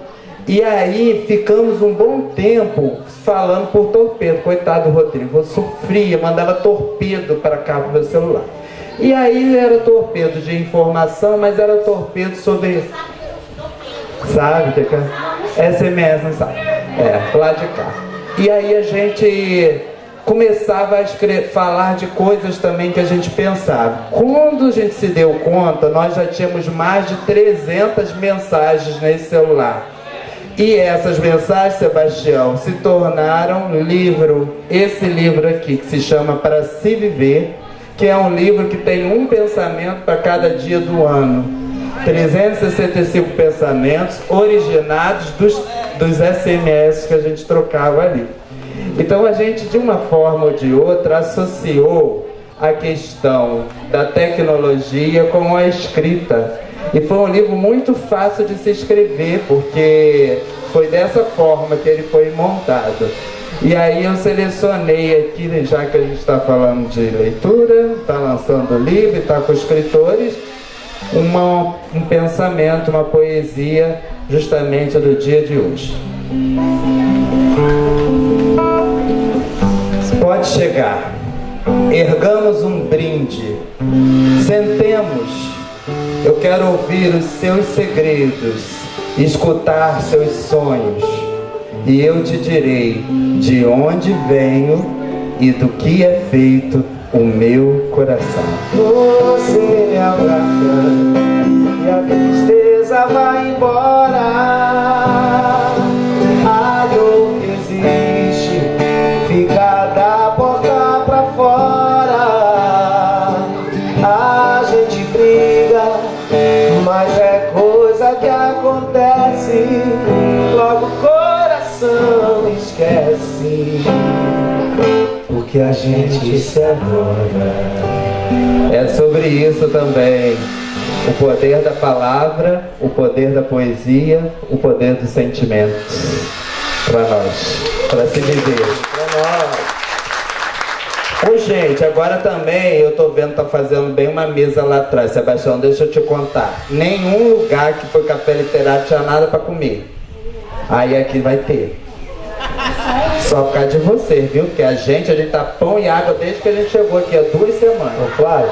E aí ficamos um bom tempo falando por torpedo. Coitado do Rodrigo, eu sofria, mandava torpedo para cá pro meu celular. E aí era torpedo de informação, mas era torpedo sobre, sabe, SMS, não sabe? Lá de cá. E aí a gente começava a falar de coisas também que a gente pensava. Quando a gente se deu conta, nós já tínhamos mais de 300 mensagens nesse celular. E essas mensagens, Sebastião, se tornaram livro. Esse livro aqui, que se chama Para Se Viver, que é um livro que tem um pensamento para cada dia do ano. 365 pensamentos originados dos SMS que a gente trocava ali. Então a gente, de uma forma ou de outra, associou a questão da tecnologia com a escrita. E foi um livro muito fácil de se escrever, porque foi dessa forma que ele foi montado. E aí eu selecionei aqui, já que a gente está falando de leitura, está lançando o livro, está com escritores, um pensamento, uma poesia, justamente do dia de hoje. Pode chegar, ergamos um brinde, sentemos, eu quero ouvir os seus segredos, escutar seus sonhos, e eu te direi de onde venho e do que é feito o meu coração. Você abraça e a tristeza vai embora. A dor que existe fica da porta pra fora. A gente briga, mas é coisa que acontece. Logo o coração esquece, porque a gente se adora. É sobre isso também. O poder da palavra, o poder da poesia, o poder dos sentimentos. Para nós, para se viver. Para nós. Ô, gente, agora também eu tô vendo, tá fazendo bem uma mesa lá atrás. Sebastião, deixa eu te contar. Nenhum lugar que foi café literário tinha nada para comer. Aí aqui vai ter. Só por causa de você, viu? Porque a gente tá pão e água desde que a gente chegou aqui há 2 semanas. Ô, Flávio,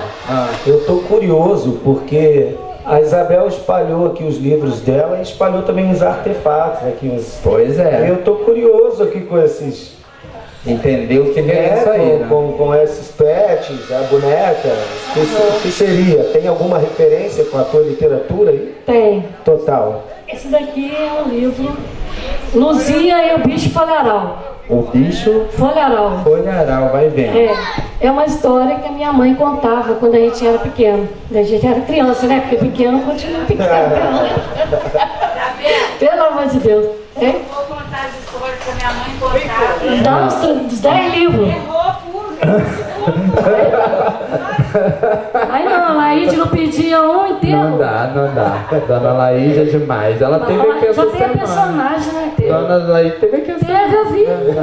eu tô curioso porque a Isabel espalhou aqui os livros dela e espalhou também os artefatos aqui. Pois é. Eu tô curioso aqui com esses... Entendeu o que é isso aí, né? Com esses pets, a boneca. O que seria? Tem alguma referência com a tua literatura aí? Tem. Total. Esse daqui é um livro Luzia e o Bicho Folharal. O bicho Folharal. Folharal, vai vendo. É uma história que a minha mãe contava quando a gente era pequeno. A gente era criança, né? Porque pequeno continua pequeno. Pelo amor de Deus. Eu vou contar as histórias que a minha mãe contava. Dá uns 10 livros. Errou tudo. Aí não, a Laíde não pedia um inteiro. Não dá. Dona Laíde é demais. Ela teve aqui essa já tem a semana. personagem, né? Dona Laíde teve aqui essa semana. Eu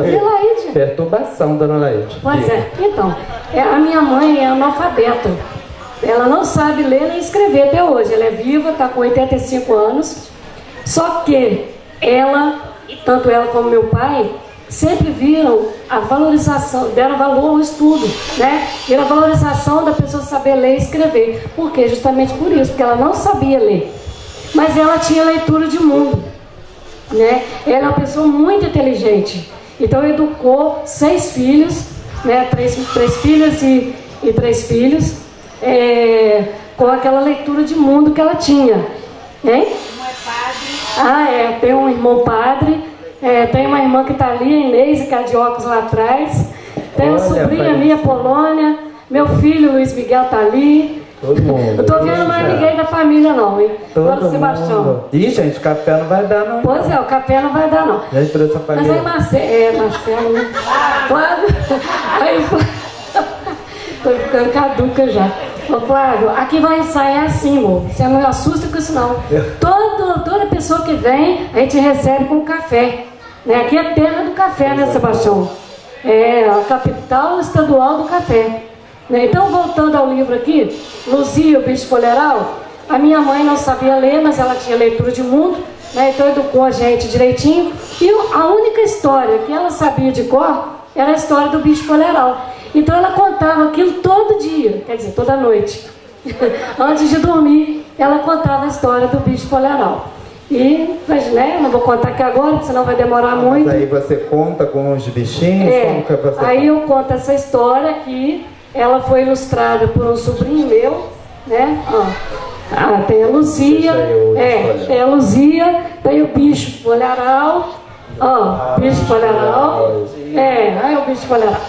vi Laíde. Perturbação, Dona Laíde. Pois é. Então, a minha mãe é analfabeta. Ela não sabe ler nem escrever até hoje. Ela é viva, está com 85 anos. Só que ela, tanto ela como meu pai, sempre viram a valorização, deram valor ao estudo, né? Viram a valorização da pessoa saber ler e escrever. Por quê? Justamente por isso, porque ela não sabia ler. Mas ela tinha leitura de mundo, né? Ela é uma pessoa muito inteligente. Então educou 6 filhos, né? 3 filhas e 3 filhos, com aquela leitura de mundo que ela tinha, né? Tem um irmão padre, tem uma irmã que está ali, a Inês, que é de óculos lá atrás, tem uma sobrinha minha, Polônia, Meu filho Luiz Miguel tá ali. Todo mundo. Eu tô vendo mais ninguém da família não, hein? Agora o Sebastião. Ih, gente, café não vai dar, não. Pois é, o café não vai dar não. Gente, pra essa Mas família. aí Marcelo, né? Flávio, aí tô ficando caduca já. Ô Flávio, aqui vai ensaiar assim, amor. Você não assusta com isso não. Toda pessoa que vem, a gente recebe com café. Né? Aqui é terra do café, né, Sebastião? É a capital estadual do café. Né? Então, voltando ao livro aqui, Luzia, o bicho poleral, a minha mãe não sabia ler, mas ela tinha leitura de mundo, né? Então educou a gente direitinho. E a única história que ela sabia de cor era a história do bicho poleral. Então ela contava aquilo todo dia, quer dizer, toda noite. Antes de dormir, ela contava a história do bicho poleral. E, mas, né, não vou contar aqui agora, senão vai demorar muito. Mas aí você conta com os bichinhos? Como que você aí eu conto essa história aqui. Ela foi ilustrada por um sobrinho meu, né? Ó. Ah, tem a Luzia, tem a Luzia, tem o bicho poleral, ó, bicho poleral, aí o bicho poleral.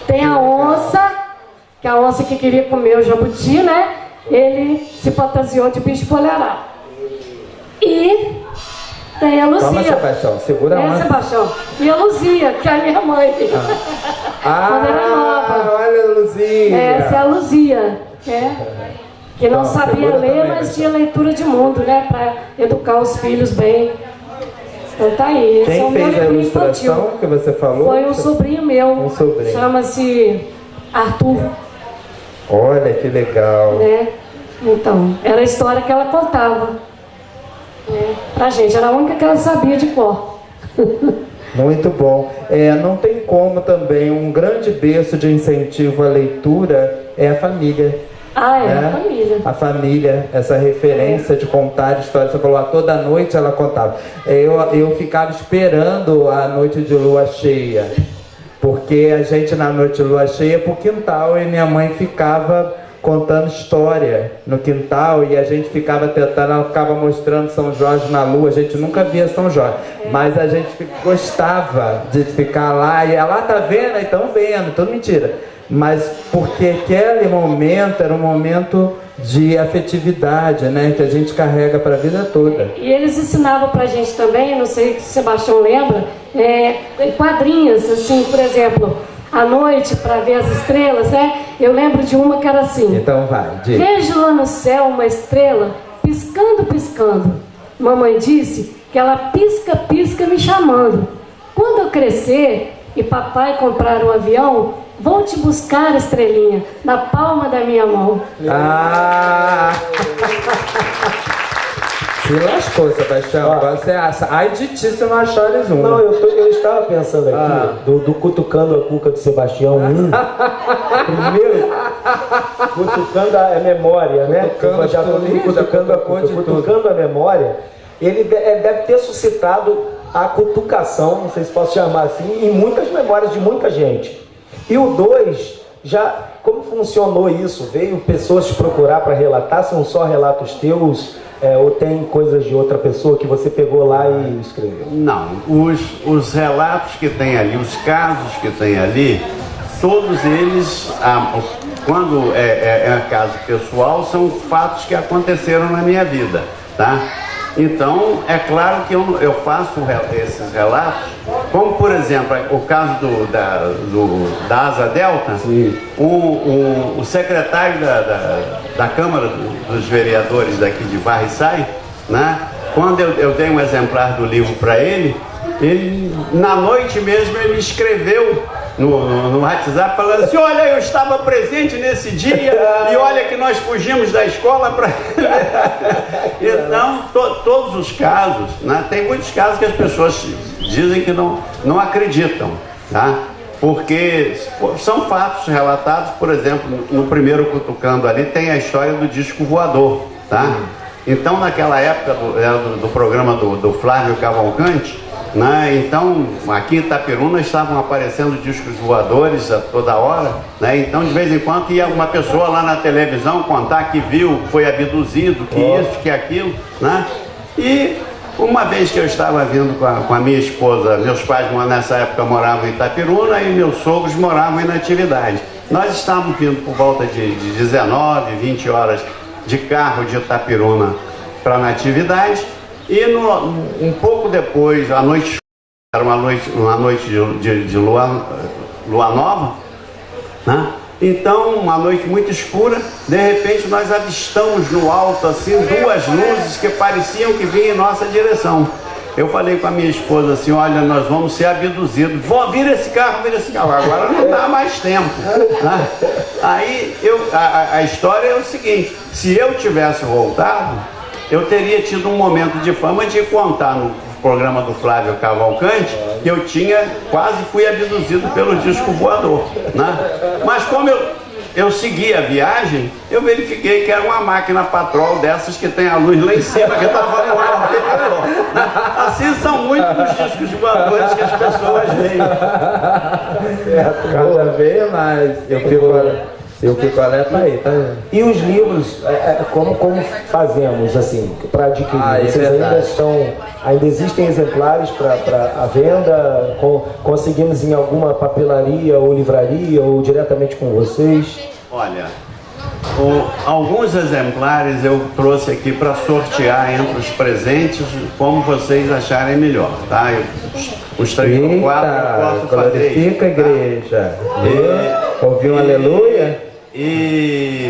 Tem a onça, que é a onça que queria comer o jabuti, né? Ele se fantasiou de bicho poleral. E tem a Luzia. Calma, Sebastião, segura a onça. Sebastião. E a Luzia, que é a minha mãe. Quando era nova. Olha a Luzia. Essa é a Luzia, que não sabia ler, mas tinha leitura de mundo, né? Para educar os filhos bem. Então tá aí. Esse é o Quem meu fez a livro ilustração infantil. que você falou? Foi um sobrinho meu. Um sobrinho. Chama-se Arthur. Olha que legal. Né? Então, era a história que ela contava. Pra gente, era a única que ela sabia de cor. Muito bom. Não tem como também, um grande berço de incentivo à leitura é a família. A família. A família, essa referência de contar histórias. Você falou, toda noite ela contava. Eu ficava esperando a noite de lua cheia, porque a gente na noite de lua cheia ia pro quintal e minha mãe ficava contando história no quintal e a gente ficava tentando, ela ficava mostrando São Jorge na lua. A gente nunca via São Jorge, mas a gente gostava de ficar lá e ela tá vendo, então vendo, tudo mentira, mas porque aquele momento era um momento de afetividade, né, que a gente carrega para a vida toda. E eles ensinavam pra gente também, não sei se o Sebastião lembra, quadrinhos, assim, por exemplo, à noite, para ver as estrelas, né? Eu lembro de uma que era assim. Então vai, diga. Vejo lá no céu uma estrela, piscando, piscando. Mamãe disse que ela pisca, pisca me chamando. Quando eu crescer e papai comprar um avião, vou te buscar, estrelinha, na palma da minha mão. Se lascou, Sebastião. Você acha? Ai de ti se não achares um. Não, eu estava pensando aqui do cutucando a cuca do Sebastião. Primeiro, cutucando a memória, né? Cutucando a cuca, cutucando a memória. Ele deve ter suscitado a cutucação, não sei se posso chamar assim, em muitas memórias de muita gente. E o 2, já como funcionou isso? Veio pessoas te procurar para relatar? São só relatos teus? Ou tem coisas de outra pessoa que você pegou lá e escreveu? Não, os relatos que tem ali, os casos que tem ali, todos eles, quando é caso pessoal, são fatos que aconteceram na minha vida, tá? Então, é claro que eu faço esses relatos, como por exemplo, o caso da Asa Delta, o secretário da Câmara dos Vereadores daqui de Varriçai, né? Quando eu dei um exemplar do livro para ele, na noite mesmo, ele escreveu no WhatsApp falando assim: olha, eu estava presente nesse dia e olha que nós fugimos da escola para... Então, todos os casos, né? Tem muitos casos que as pessoas dizem que não acreditam, tá? Porque são fatos relatados. Por exemplo, no primeiro Cutucando ali tem a história do disco voador, tá? Então, naquela época do programa do Flávio Cavalcante, né? Então, aqui em Itaperuna estavam aparecendo discos voadores a toda hora, né? Então, de vez em quando ia uma pessoa lá na televisão contar que viu, foi abduzido, que isso, que aquilo, né? E Uma vez que eu estava vindo com a minha esposa, meus pais nessa época moravam em Itapiruna e meus sogros moravam em Natividade. Nós estávamos vindo por volta de 19, 20 horas de carro de Itapiruna para Natividade, e um pouco depois, a noite, era uma noite de lua nova, né? Então, uma noite muito escura, de repente nós avistamos no alto assim duas luzes que pareciam que vinham em nossa direção. Eu falei com a minha esposa assim: olha, nós vamos ser abduzidos, vira esse carro, agora não dá mais tempo, né? Aí a história é o seguinte: se eu tivesse voltado, eu teria tido um momento de fama de contar no programa do Flávio Cavalcante que eu quase fui abduzido pelo disco voador, né? Mas como eu segui a viagem, eu verifiquei que era uma máquina Patrol dessas que tem a luz lá em cima, que estava no ar, né? Assim são muitos os discos voadores que as pessoas veem. Cada vez mais. Eu fico alerta aí, tá vendo? E os livros, como fazemos assim para adquirir? Vocês ainda existem exemplares para a venda? Conseguimos em alguma papelaria ou livraria ou diretamente com vocês? Olha, alguns exemplares eu trouxe aqui para sortear entre os presentes, como vocês acharem melhor, tá? Os 3 ou 4 eu posso fazer. Glorifica a igreja. Ouviu um aleluia? E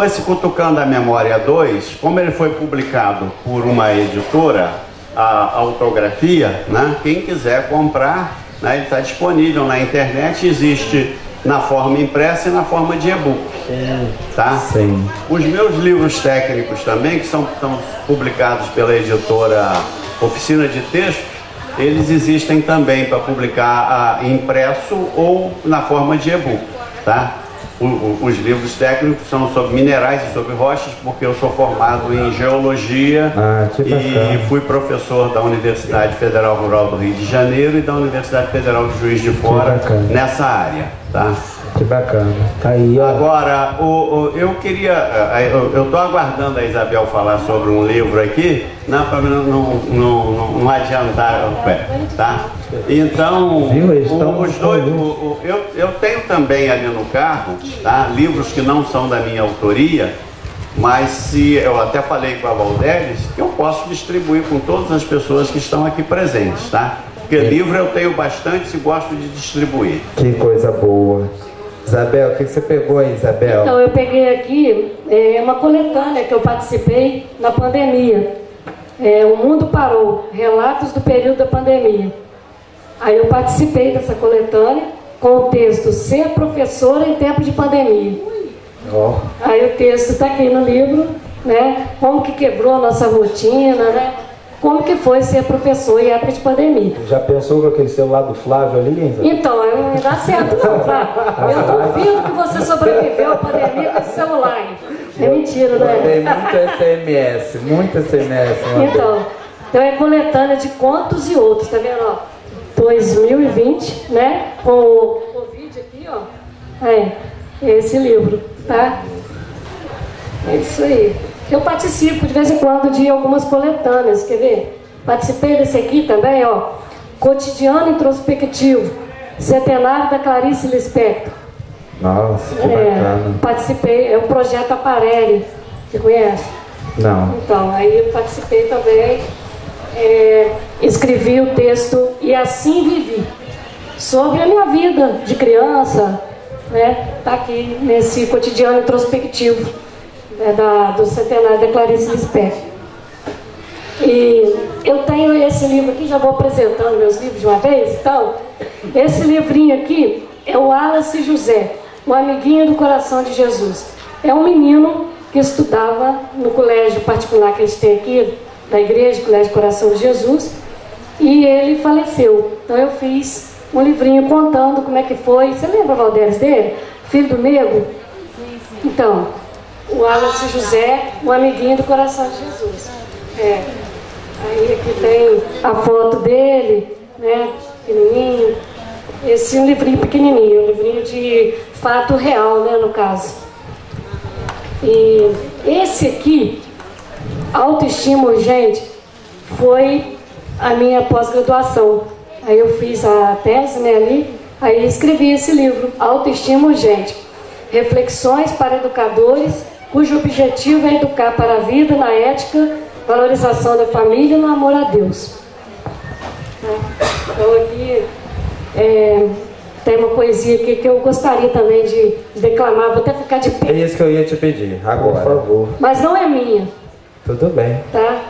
esse Cutucando a Memória 2, como ele foi publicado por uma editora, a Autografia, né? Quem quiser comprar, né? Ele está disponível na internet, existe na forma impressa e na forma de e-book, tá? Sim. Os meus livros técnicos também, que são publicados pela editora Oficina de Textos, eles existem também para publicar impresso ou na forma de e-book, tá? Os livros técnicos são sobre minerais e sobre rochas, porque eu sou formado em geologia e fui professor da Universidade Federal Rural do Rio de Janeiro e da Universidade Federal de Juiz de Fora nessa área, tá? Que bacana. Tá aí, ó. Agora, eu estou aguardando a Isabel falar sobre um livro aqui, né, para não adiantar o pé, tá? Então, os dois, eu tenho também ali no carro, tá, livros que não são da minha autoria, mas eu até falei com a Valderes que eu posso distribuir com todas as pessoas que estão aqui presentes, tá? Porque livro eu tenho bastante e gosto de distribuir. Que coisa boa. Isabel, o que você pegou aí, Isabel? Então, eu peguei aqui uma coletânea que eu participei na pandemia. O Mundo Parou, Relatos do Período da Pandemia. Aí eu participei dessa coletânea com o texto Ser Professora em Tempo de Pandemia. Aí o texto está aqui no livro, né? Como que quebrou a nossa rotina, né? Como que foi ser professor em época de pandemia. Já pensou com aquele celular do Flávio ali? Então, não dá certo não, Flávio. Eu duvido que você sobreviveu à pandemia com esse celular. É mentira, né? Tem muito SMS. Então é coletânea de contos e outros, tá vendo? Ó, 2020, né? Com o Covid aqui, ó. Esse livro, tá? É isso aí. Eu participo de vez em quando de algumas coletâneas, quer ver? Participei desse aqui também, ó. Cotidiano Introspectivo, Centenário da Clarice Lispector. Nossa, que bacana. Participei, é o projeto Aparelli, você conhece? Não. Então, aí eu participei também, escrevi o texto E Assim Vivi, sobre a minha vida de criança, né? Tá aqui nesse Cotidiano Introspectivo. Do Centenário da Clarice Lispector. E eu tenho esse livro aqui, já vou apresentando meus livros de uma vez. Então, esse livrinho aqui é o Wallace José, o amiguinho do coração de Jesus. É um menino que estudava no colégio particular que a gente tem aqui, da igreja, Colégio Coração de Jesus, e ele faleceu. Então eu fiz um livrinho contando como é que foi. Você lembra, Valderes, dele? Filho do Nego? Então, o Wallace José, o amiguinho do coração de Jesus. Aí aqui tem a foto dele, né, pequenininho. Esse é um livrinho pequenininho, um livrinho de fato real, né, no caso. E esse aqui Autoestima Urgente foi a minha pós-graduação. Aí eu fiz a tese, né, ali, aí escrevi esse livro, Autoestima Urgente. Reflexões para educadores, cujo objetivo é educar para a vida, na ética, valorização da família e no amor a Deus. Então aqui tem uma poesia aqui que eu gostaria também de declamar, vou até ficar de pé. É isso que eu ia te pedir, agora. Por favor. Mas não é minha. Tudo bem. Tá?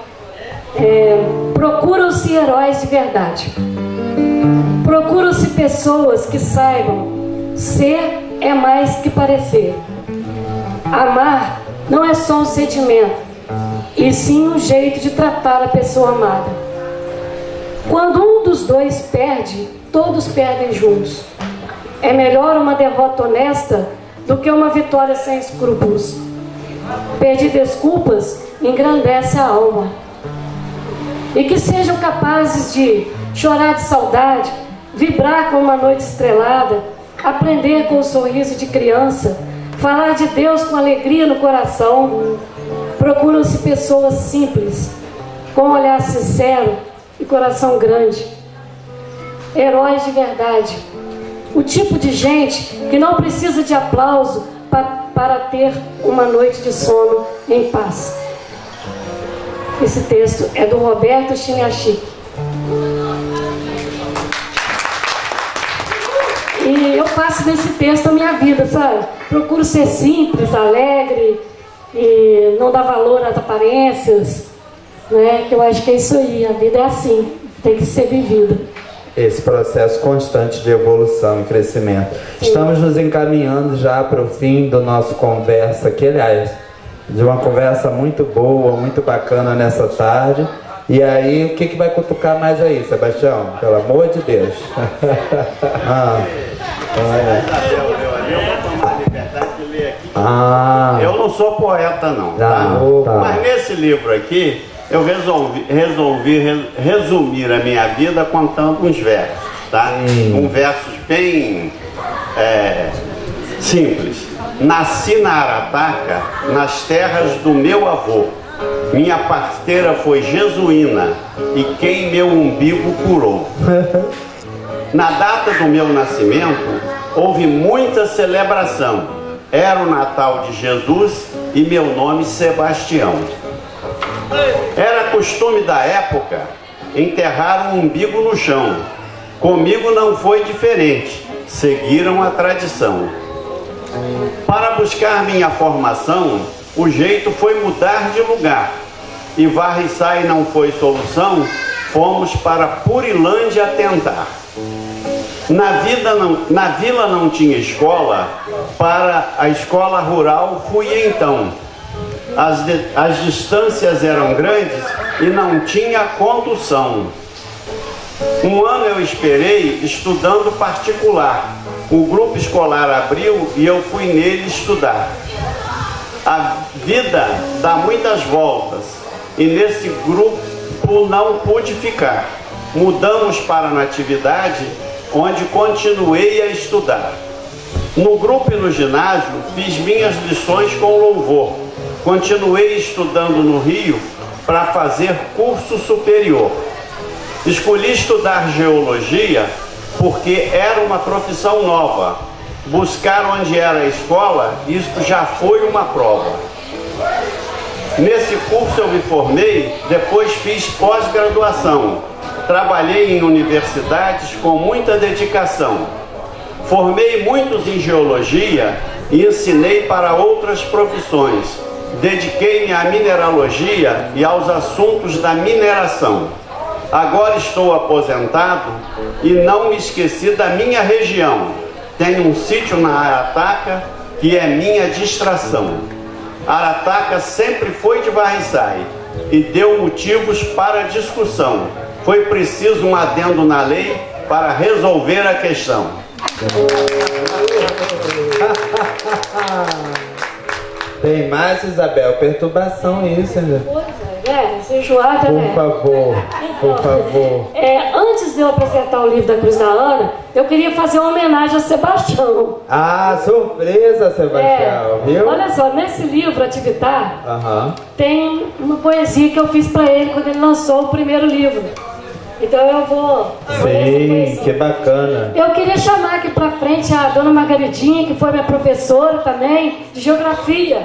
Procuram-se heróis de verdade. Procuram-se pessoas que saibam ser é mais que parecer. Amar não é só um sentimento, e sim um jeito de tratar a pessoa amada. Quando um dos dois perde, todos perdem juntos. É melhor uma derrota honesta do que uma vitória sem escrúpulos. Pedir desculpas engrandece a alma. E que sejam capazes de chorar de saudade, vibrar com uma noite estrelada, aprender com o sorriso de criança, falar de Deus com alegria no coração. Procuram-se pessoas simples, com olhar sincero e coração grande. Heróis de verdade. O tipo de gente que não precisa de aplauso para ter uma noite de sono em paz. Esse texto é do Roberto Chiniachi. E eu passo nesse texto a minha vida, sabe? Procuro ser simples, alegre e não dar valor às aparências, né? Que eu acho que é isso aí, a vida é assim, tem que ser vivida. Esse processo constante de evolução e crescimento. Sim. Estamos nos encaminhando já para o fim do nosso conversa aqui, aliás, de uma conversa muito boa, muito bacana nessa tarde. E aí, o que vai cutucar mais aí, Sebastião? Pelo amor de Deus. Eu não sou poeta não, tá? Mas nesse livro aqui, eu resolvi resumir a minha vida contando uns versos, tá? Versos bem simples. Nasci na Arataca, nas terras do meu avô. Minha parteira foi jesuína e quem meu umbigo curou. Na data do meu nascimento, houve muita celebração. Era o Natal de Jesus e meu nome Sebastião. Era costume da época enterrar o umbigo no chão. Comigo não foi diferente, seguiram a tradição. Para buscar minha formação, o jeito foi mudar de lugar. E Varriçai não foi solução, fomos para Purilândia tentar. Na vila não tinha escola, para a escola rural fui então. As distâncias eram grandes e não tinha condução. Um ano eu esperei estudando particular. O grupo escolar abriu e eu fui nele estudar. A vida dá muitas voltas e nesse grupo não pude ficar. Mudamos para a Natividade, onde continuei a estudar. No grupo e no ginásio fiz minhas lições com louvor. Continuei estudando no Rio para fazer curso superior. Escolhi estudar geologia porque era uma profissão nova. Buscar onde era a escola, isso já foi uma prova. Nesse curso eu me formei, depois fiz pós-graduação. Trabalhei em universidades com muita dedicação. Formei muitos em geologia e ensinei para outras profissões. Dediquei-me à mineralogia e aos assuntos da mineração. Agora estou aposentado e não me esqueci da minha região. Tenho um sítio na Arataca que é minha distração. Arataca sempre foi de Varriçai e deu motivos para discussão. Foi preciso um adendo na lei para resolver a questão. Tem mais, Isabel? Perturbação isso, né? Você enjoada, né? Por favor, por favor. Antes de eu apresentar o livro da Cruz da Ana, eu queria fazer uma homenagem a Sebastião. Ah, surpresa, Sebastião, viu? Olha só, nesse livro, Ativitar, Aham. tem uma poesia que eu fiz para ele quando ele lançou o primeiro livro. Então eu vou... Sim, que bacana. Eu queria chamar aqui pra frente a dona Margaridinha, que foi minha professora também, de geografia.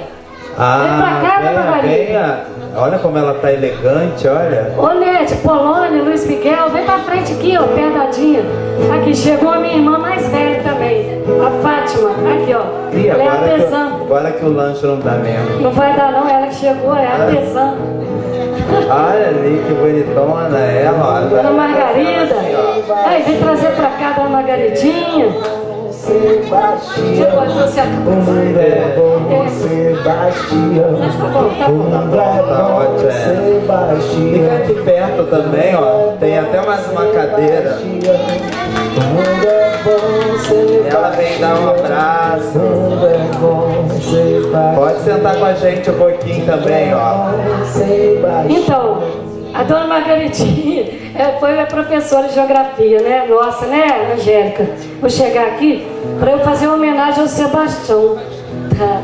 Vem pra cá, dona Margarida. venha. Olha como ela tá elegante, olha. Ô, Nete, Polônia, Luiz Miguel, vem pra frente aqui, ó, perdadinha. Aqui, chegou a minha irmã mais velha também, a Fátima. Aqui, ó. Ih, ela é artesã. agora que o lanche não dá mesmo. Não vai dar não, ela que chegou, é artesã. Olha ali, que bonitona ela, ó. Dona Margarida. Aí, vem trazer pra cá, dona Margaridinha. Sebastião, o mundo é bom, Sebastião. O mundo é bom, Fica Sebastião. aqui perto também, ó. Tem até mais uma cadeira. O mundo é bom, Sebastião. Ela vem dar um abraço. O mundo é bom, Sebastião. Pode sentar com a gente um pouquinho também, ó. Sebastião. Então, a dona Margaridinha foi minha professora de geografia, né? Nossa, né, Angélica? Vou chegar aqui para eu fazer uma homenagem ao Sebastião. Tá?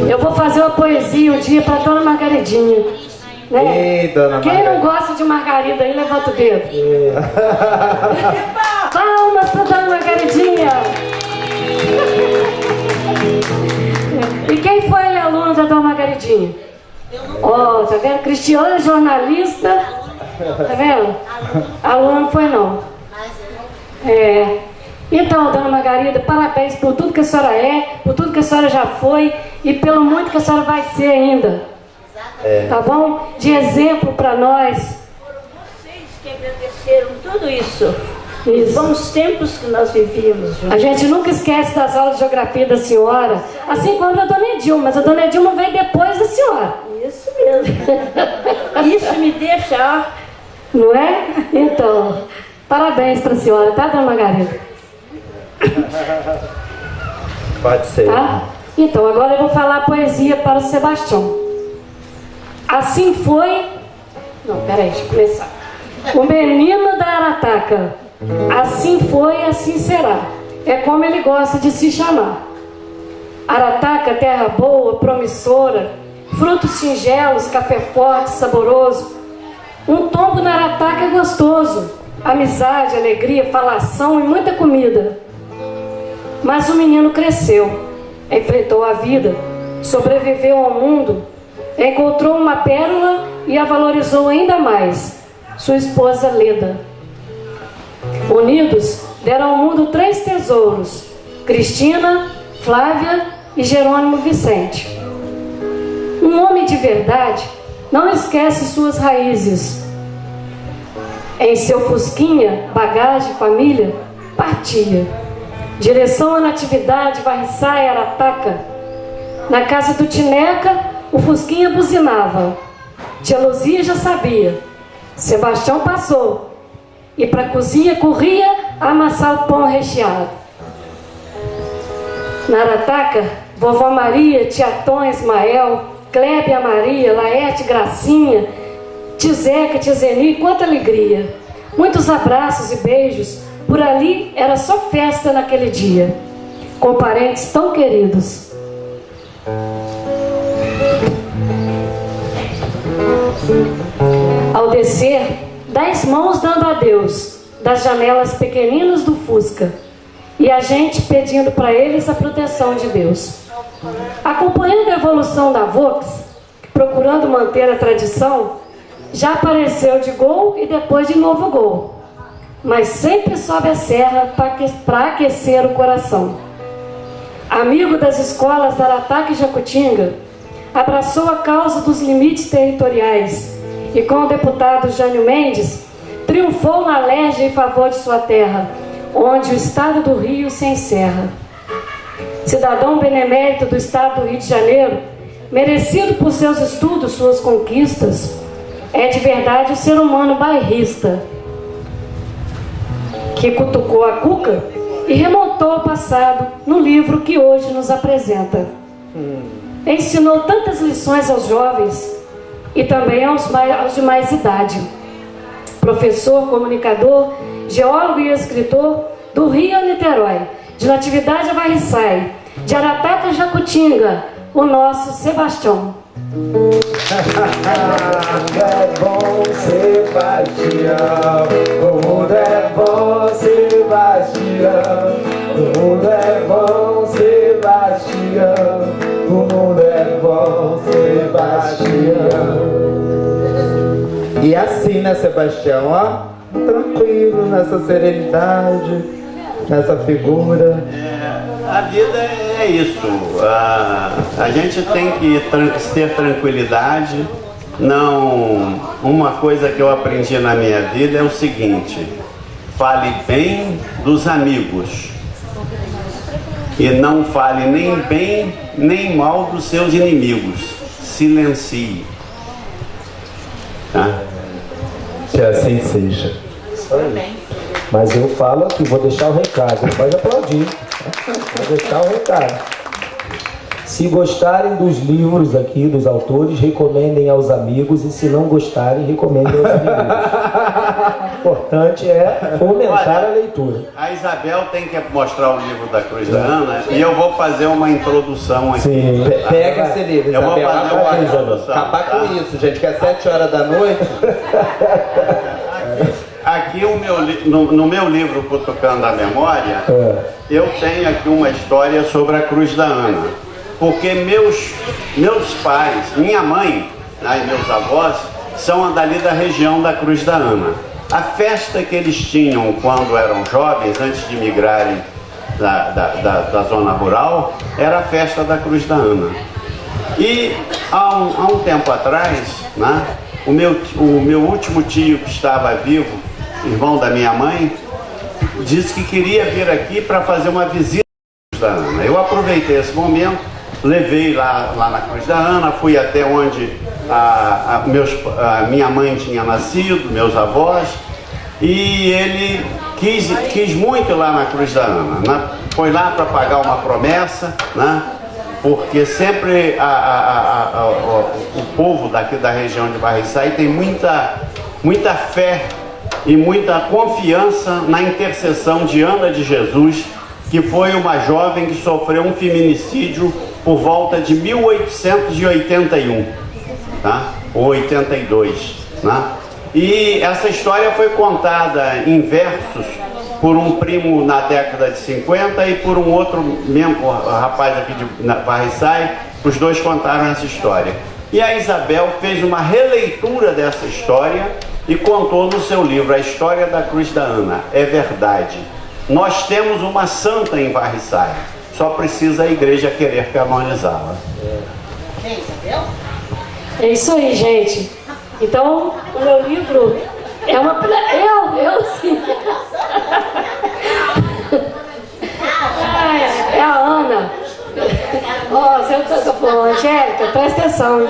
Eu vou fazer uma poesia um dia para dona Margaridinha. Né? Ei, dona Quem Margarida. não gosta de Margarida aí, levanta o dedo. Palmas para dona Margaridinha. E quem foi aluno da dona Margaridinha? Ó, tá vendo? Cristiana, jornalista. Tá vendo? Aluno não foi não. Então, dona Margarida, parabéns por tudo que a senhora é, por tudo que a senhora já foi e pelo muito que a senhora vai ser ainda. Tá bom? De exemplo para nós. Vocês que agradeceram tudo isso. Isso. Bons tempos que nós vivíamos juntos. A gente nunca esquece das aulas de geografia da senhora, assim como a dona Edilma, mas a dona Edilma veio depois da senhora. Isso mesmo. Isso me deixa, ó. Não é? Então, parabéns para a senhora, tá, dona Margarida? Pode ser. Tá? Então, agora eu vou falar a poesia para o Sebastião. Assim foi... Não, peraí, deixa eu começar. O menino da Arataca. Assim foi, assim será. É como ele gosta de se chamar. Arataca, terra boa, promissora, frutos singelos, café forte, saboroso. Um tombo na Arataca é gostoso. Amizade, alegria, falação e muita comida. Mas o menino cresceu, enfrentou a vida, sobreviveu ao mundo, encontrou uma pérola e a valorizou ainda mais, sua esposa Leda. Unidos, deram ao mundo 3 tesouros: Cristina, Flávia e Jerônimo Vicente. Um homem de verdade não esquece suas raízes. Em seu fusquinha, bagagem, família, partia. Direção à Natividade, Varriçai, Arataca. Na casa do Tineca, o fusquinha buzinava. Tia Luzia já sabia. Sebastião passou. E para a cozinha corria a amassar o pão recheado. Na Arataca, vovó Maria, tia Tom, Ismael, Clébia Maria, Laerte, Gracinha, Tizeca, Tizeni, quanta alegria. Muitos abraços e beijos. Por ali era só festa naquele dia, com parentes tão queridos. Ao descer, 10 mãos dando adeus, das janelas pequeninas do Fusca, e a gente pedindo para eles a proteção de Deus. Acompanhando a evolução da Vox, procurando manter a tradição, já apareceu de Gol e depois de novo Gol, mas sempre sobe a serra para aquecer o coração. Amigo das escolas da Arataca e Jacutinga, abraçou a causa dos limites territoriais e com o deputado Jânio Mendes, triunfou na Alerj em favor de sua terra, onde o estado do Rio se encerra. Cidadão benemérito do estado do Rio de Janeiro, merecido por seus estudos, suas conquistas, é de verdade o ser humano bairrista, que cutucou a cuca e remontou ao passado no livro que hoje nos apresenta. Ensinou tantas lições aos jovens, e também aos de mais idade. Professor, comunicador, geólogo e escritor do Rio a Niterói, de Natividade a Varriçai, de Arataca a Jacutinga, o nosso Sebastião. É bom, Sebastião, o mundo é bom, Sebastião, o mundo é bom, Sebastião, o mundo é bom, Sebastião. E assim, né, Sebastião, ó, tranquilo, nessa serenidade, nessa figura. A vida é isso. A gente tem que ter tranquilidade. Não, uma coisa que eu aprendi na minha vida é o seguinte: fale bem dos amigos e não fale nem bem nem mal dos seus inimigos. Silencie. Tá? Que assim seja. Isso aí. Mas eu falo aqui, vou deixar o recado, pode aplaudir. Vou deixar o recado. Se gostarem dos livros aqui, dos autores, recomendem aos amigos, e se não gostarem, recomendem aos inimigos. O importante é fomentar a leitura. A Isabel tem que mostrar o livro da Cruz da Ana e eu vou fazer uma introdução aqui. Sim, pega esse livro, eu vou Isabel. fazer uma introdução. Acabar com isso, gente, que é 7 horas da noite. Aqui no meu livro Cutucando a Memória, eu tenho aqui uma história sobre a Cruz da Ana. Porque meus pais, minha mãe, né, e meus avós são dali da região da Cruz da Ana. A festa que eles tinham quando eram jovens, antes de migrarem da zona rural, era a festa da Cruz da Ana. E há um tempo atrás, né, o meu último tio que estava vivo, irmão da minha mãe, disse que queria vir aqui para fazer uma visita à Cruz da Ana. Eu aproveitei esse momento, levei lá na Cruz da Ana, fui até onde minha mãe tinha nascido, meus avós, e ele quis muito ir lá na Cruz da Ana, né? Foi lá para pagar uma promessa, né? Porque sempre o povo daqui da região de Varriçai tem muita fé e muita confiança na intercessão de Ana de Jesus, que foi uma jovem que sofreu um feminicídio por volta de 1881, tá? Ou 82, né? E essa história foi contada em versos por um primo na década de 50 e por um outro mesmo rapaz aqui de Varriçai. Os dois contaram essa história. E a Isabel fez uma releitura dessa história e contou no seu livro A História da Cruz da Ana. É verdade. Nós temos uma santa em Varriçai. Só precisa a igreja querer canonizá-la. É isso aí, gente. Então, o meu livro é uma... Eu sim. É a Ana. Ó, você tá falando, Angélica, presta atenção.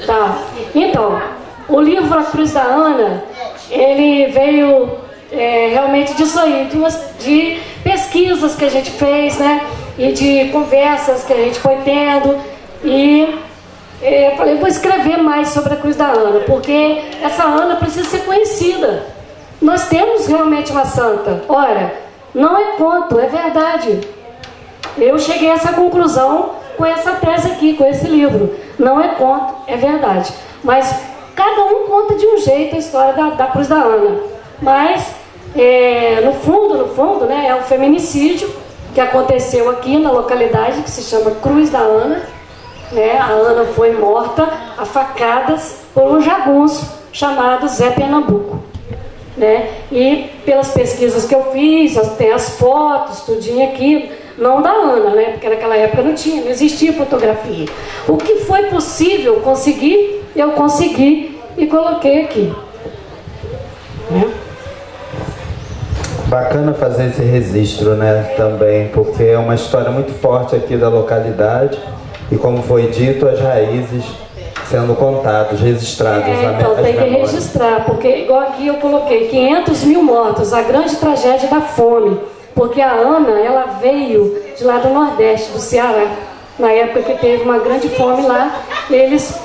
Tá. Então, o livro A Cruz da Ana, ele veio realmente disso aí, de pesquisas que a gente fez, né? E de conversas que a gente foi tendo. E eu falei, vou escrever mais sobre a Cruz da Ana, porque essa Ana precisa ser conhecida. Nós temos realmente uma santa. Ora, não é conto, é verdade. Eu cheguei a essa conclusão com essa tese aqui, com esse livro. Não é conto, é verdade. Mas cada um conta de um jeito a história da Cruz da Ana. Mas, no fundo, né, é um feminicídio que aconteceu aqui na localidade, que se chama Cruz da Ana. Né? A Ana foi morta a facadas por um jagunço chamado Zé Pernambuco. Né? E pelas pesquisas que eu fiz, tem as fotos, tudinho aqui, não da Ana, né? Porque naquela época não existia fotografia. O que foi possível conseguir, eu consegui e coloquei aqui. Né? Bacana fazer esse registro, né, também, porque é uma história muito forte aqui da localidade e, como foi dito, as raízes sendo contados, registrados. Então tem que registrar, porque igual aqui eu coloquei 500 mil mortos, a grande tragédia da fome, porque a Ana, ela veio de lá do Nordeste, do Ceará, na época que teve uma grande fome lá, eles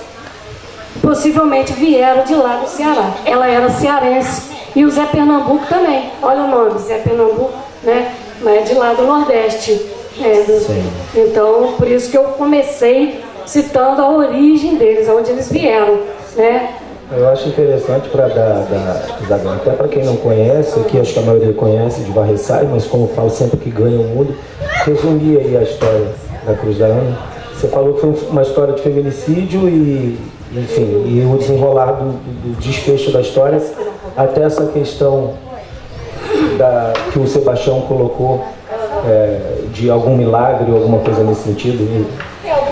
possivelmente vieram de lá do Ceará. Ela era cearense e o Zé Pernambuco também. Olha o nome, Zé Pernambuco, né? Mas é de lá do Nordeste. Então, por isso que eu comecei citando a origem deles, aonde eles vieram, né? Eu acho interessante para dar até para quem não conhece, aqui acho que a maioria conhece de Varriçai, mas como eu falo sempre que ganha o mundo, resumir aí a história da Cruz da Ana. Você falou que foi uma história de feminicídio e, enfim, e o desenrolar do desfecho da história até essa questão que o Sebastião colocou de algum milagre ou alguma coisa nesse sentido.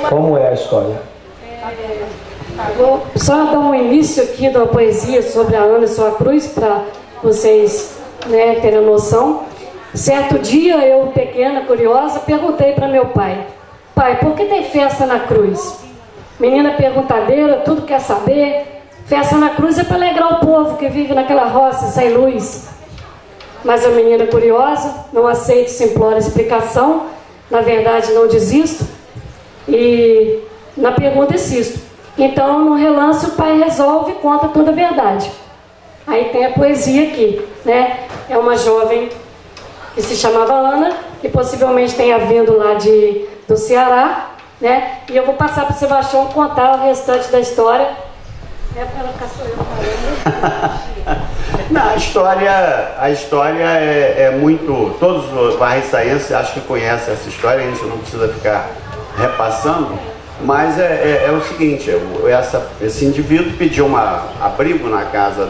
Como é a história? Vou só dar um início aqui da poesia sobre a Ana e sua cruz, para vocês, né, terem noção. Certo dia, eu, pequena, curiosa, perguntei para meu pai: pai, por que tem festa na cruz? Menina perguntadeira, tudo quer saber. Festa na cruz é para alegrar o povo que vive naquela roça sem luz. Mas a menina curiosa, não aceita simplória explicação, na verdade não desisto, e na pergunta insisto. Então, no relance, o pai resolve e conta toda a verdade. Aí tem a poesia aqui, né? É uma jovem que se chamava Ana, que possivelmente tenha vindo lá do Ceará, né? E eu vou passar para o Sebastião contar o restante da história. É para ela ficar só eu falando. Não, a história é muito... Todos os varriçaenses acho que conhecem essa história, a gente não precisa ficar repassando. Mas é o seguinte, esse indivíduo pediu abrigo na casa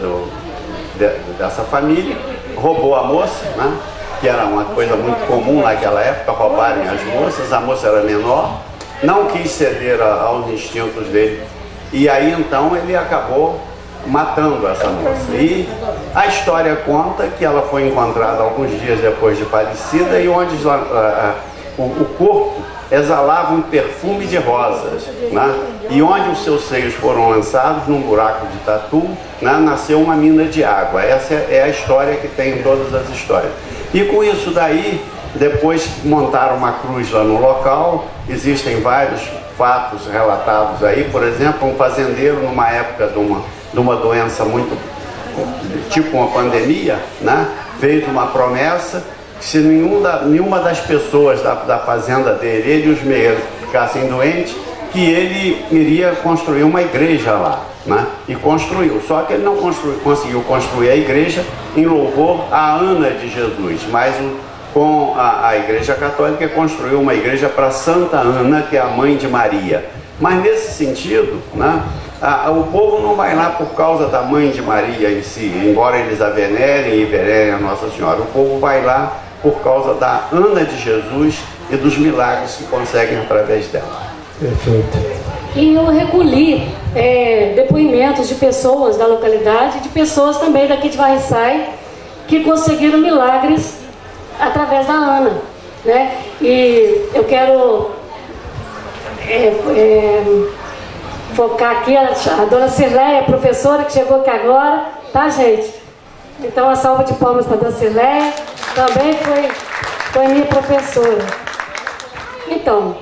dessa família, roubou a moça, né, que era uma coisa muito comum naquela época, roubarem as moças. A moça era menor, não quis ceder aos instintos dele, e aí então ele acabou matando essa moça. E a história conta que ela foi encontrada alguns dias depois de falecida, e onde o corpo exalava um perfume de rosas, né? E onde os seus seios foram lançados num buraco de tatu, né, nasceu uma mina de água. Essa é a história que tem em todas as histórias. E com isso daí, depois montaram uma cruz lá no local. Existem vários fatos relatados aí. Por exemplo, um fazendeiro, numa época de uma doença muito tipo uma pandemia, né, fez uma promessa: se nenhuma das pessoas da fazenda dele, ele e os meios, ficassem doentes, que ele iria construir uma igreja lá, né? E construiu. Só que ele não conseguiu construir a igreja em louvor a Ana de Jesus, mas com a Igreja Católica construiu uma igreja para Santa Ana, que é a mãe de Maria. Mas nesse sentido, né, o povo não vai lá por causa da mãe de Maria em si, embora eles a venerem e venerem a Nossa Senhora. O povo vai lá por causa da Ana de Jesus e dos milagres que conseguem através dela. Perfeito. E eu recolhi depoimentos de pessoas da localidade, de pessoas também daqui de Varriçai, que conseguiram milagres através da Ana, né? E eu quero focar aqui a dona Cirleia, professora, que chegou aqui agora, tá, gente? Então, uma salva de palmas para a dona Cirleia, também foi minha professora. Então,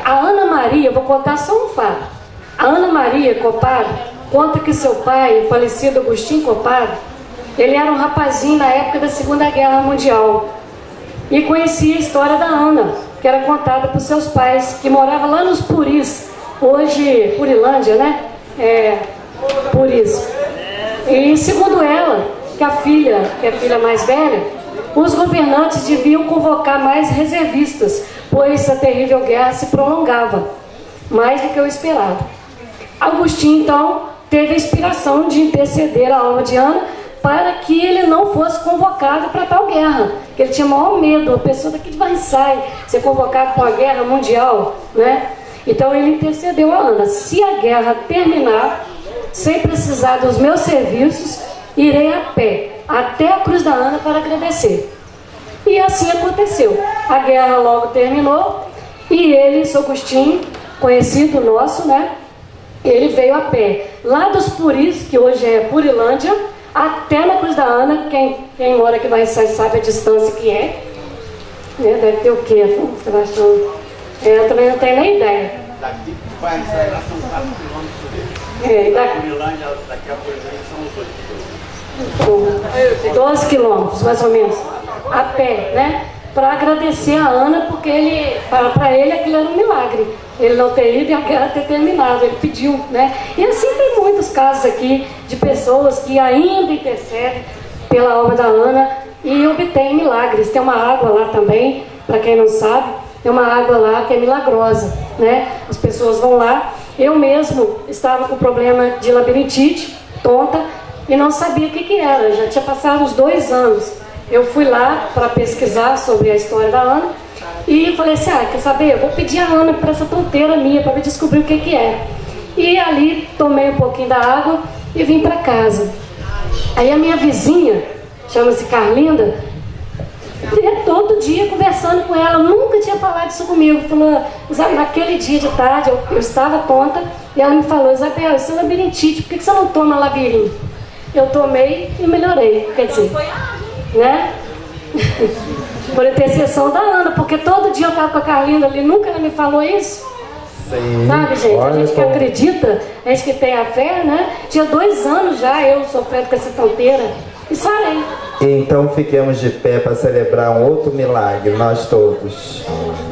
a Ana Maria, vou contar só um fato. A Ana Maria Copado conta que seu pai, o falecido Agostinho Copado, ele era um rapazinho na época da Segunda Guerra Mundial e conhecia a história da Ana, que era contada por seus pais, que morava lá nos Puris, hoje Purilândia, né? Puris. E segundo ela, que é a filha mais velha, os governantes deviam convocar mais reservistas, pois a terrível guerra se prolongava, mais do que o esperado. Agostinho, então, teve a inspiração de interceder a alma de Ana para que ele não fosse convocado para tal guerra, que ele tinha maior medo, a pessoa daqui de Varriçai ser convocado para uma guerra mundial, né? Então ele intercedeu a Ana: se a guerra terminar, sem precisar dos meus serviços, irei a pé até a Cruz da Ana para agradecer. E assim aconteceu. A guerra logo terminou e ele, seu Agostinho, conhecido nosso, né? Ele veio a pé, lá dos Puris, que hoje é Purilândia, até na Cruz da Ana. Quem mora aqui vai sabe a distância que é. Deve ter o quê, Sebastião? Eu também não tenho nem ideia. Daqui vai sair lá, são 4 quilômetros. Daqui a pouco são os 12 quilômetros, mais ou menos, a pé, né? Para agradecer a Ana, porque para ele aquilo era um milagre. Ele não ter ido e a guerra ter terminado, ele pediu, né? E assim tem muitos casos aqui de pessoas que ainda intercedem pela obra da Ana e obtêm milagres. Tem uma água lá também, para quem não sabe, tem uma água lá que é milagrosa, né? As pessoas vão lá. Eu mesmo estava com problema de labirintite, tonta, e não sabia o que era. Já tinha passado uns 2 anos. Eu fui lá para pesquisar sobre a história da Ana e falei assim, quer saber? Eu vou pedir a Ana para essa tonteira minha, para descobrir o que é. E ali tomei um pouquinho da água e vim para casa. Aí a minha vizinha, chama-se Carlinda, todo dia conversando com ela, nunca tinha falado isso comigo. Falou, naquele dia de tarde, eu estava tonta, e ela me falou, Isabel, isso é labirintite, por que você não toma labirinto? Eu tomei e melhorei, quer dizer, né? Por intercessão da Ana, porque todo dia eu estava com a Carlinda ali, nunca ela me falou isso. Sim. Sabe, gente? A gente que acredita, a gente que tem a fé, né? Tinha 2 anos já eu sofrendo com essa tonteira e sarei. Então fiquemos de pé para celebrar um outro milagre, nós todos.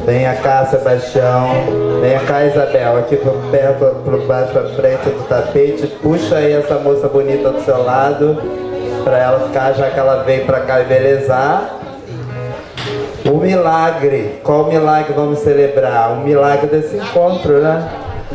Venha cá, Sebastião. Venha cá, Isabel, aqui por perto, por baixo, para frente do tapete. Puxa aí essa moça bonita do seu lado, para ela ficar, já que ela veio para cá embelezar. O milagre, qual milagre vamos celebrar? O milagre desse encontro, né?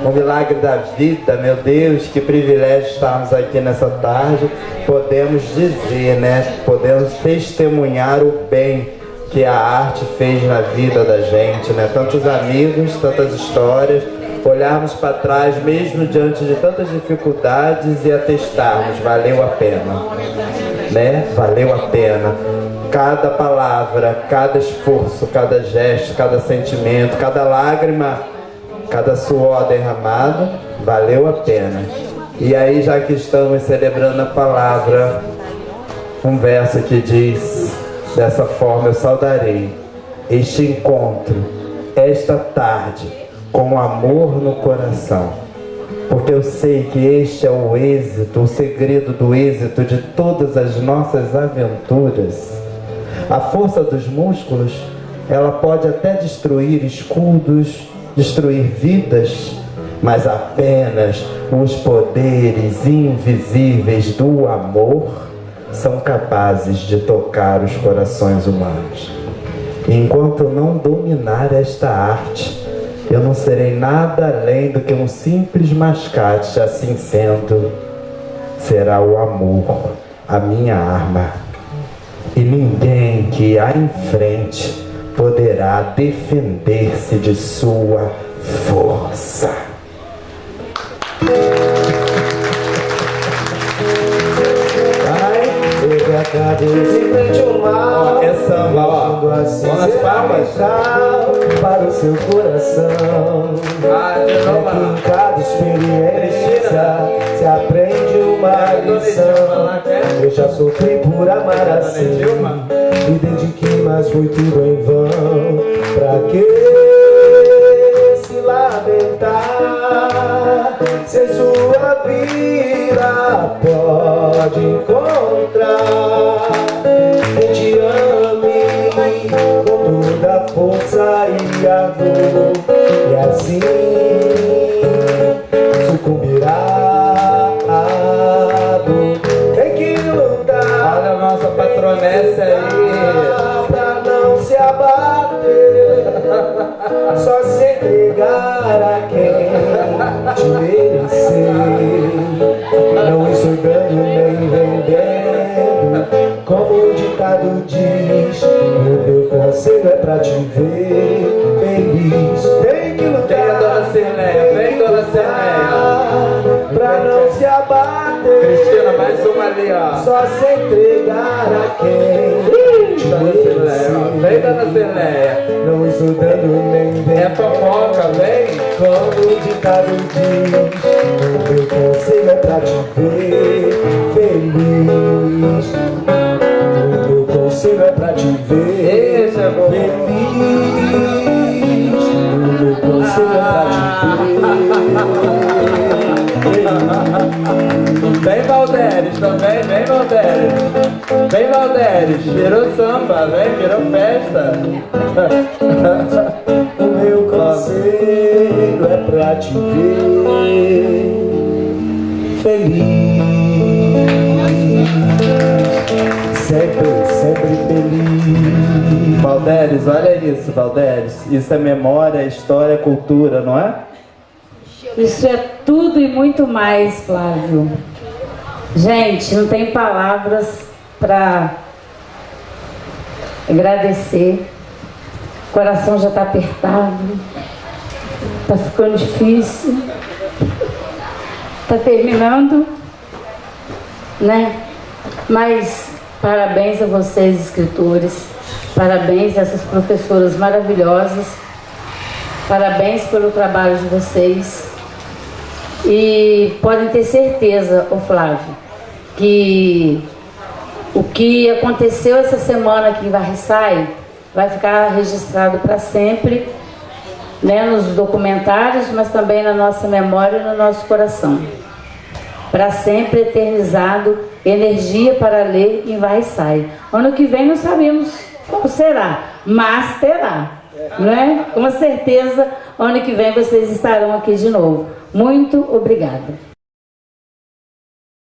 O milagre da vida, meu Deus, que privilégio estarmos aqui nessa tarde. Podemos dizer, né? Podemos testemunhar o bem que a arte fez na vida da gente, né? Tantos amigos, tantas histórias, olharmos para trás mesmo diante de tantas dificuldades e atestarmos, valeu a pena, né? Valeu a pena. Cada palavra, cada esforço, cada gesto, cada sentimento, cada lágrima, cada suor derramado, valeu a pena. E aí, já que estamos celebrando a palavra, um verso que diz, dessa forma eu saudarei este encontro, esta tarde, com amor no coração, porque eu sei que este é o êxito, o segredo do êxito de todas as nossas aventuras. A força dos músculos, ela pode até destruir escudos, destruir vidas, mas apenas os poderes invisíveis do amor são capazes de tocar os corações humanos. Enquanto eu não dominar esta arte, eu não serei nada além do que um simples mascate. Assim sendo, será o amor a minha arma. E ninguém que há em frente poderá defender-se de sua força. Ergue a cabeça em frente ao mar. É samba, ó. Assim Vamos nas palmas. para o seu coração. De novo. É que em cada experiência se aprende uma lição. Eu já sofri por amar assim, me dediquei, mas foi tudo em vão. Pra que se lamentar, se sua vida pode encontrar quem te ame com toda a força e ardor, e assim sucumbirá. Tem que lutar. Olha a nossa patronessa aí, pra não se abater, só se entregar a quem te merecer, não enxergando nem vendendo, como o ditado diz. O meu conselho é pra te ver feliz. Tem que lutar. Vem, dona Cirneia, vem, dona Cirneia, pra não se abater, Cristina, mais uma ali, ó. só se entregar a quem te Dona Cirneia, ó. Vem, merecer, dona Cirneia. não estudando nem É vendo, fofoca, vem. como o ditado diz. O meu conselho é pra te ver feliz. O meu conselho é pra te ver Isso, é bom. feliz. O meu conselho é pra te ver feliz. Vem, Valdéres, virou samba, vem, virou festa. O meu conselho é pra te ver feliz, sempre feliz. Valdéres, olha isso, Valdéres. Isso é memória, história, cultura, não é? Isso é tudo e muito mais, Flávio. Gente, não tem palavras para agradecer. O coração já está apertado, está ficando difícil, está terminando, né? Mas parabéns a vocês, escritores, parabéns a essas professoras maravilhosas, parabéns pelo trabalho de vocês. E podem ter certeza, ô Flávio, que o que aconteceu essa semana aqui em Varriçai vai ficar registrado para sempre, né, nos documentários, mas também na nossa memória e no nosso coração. Para sempre eternizado, energia para ler em Varriçai. Ano que vem não sabemos como será, mas terá, né? Com certeza, ano que vem vocês estarão aqui de novo. Muito obrigada.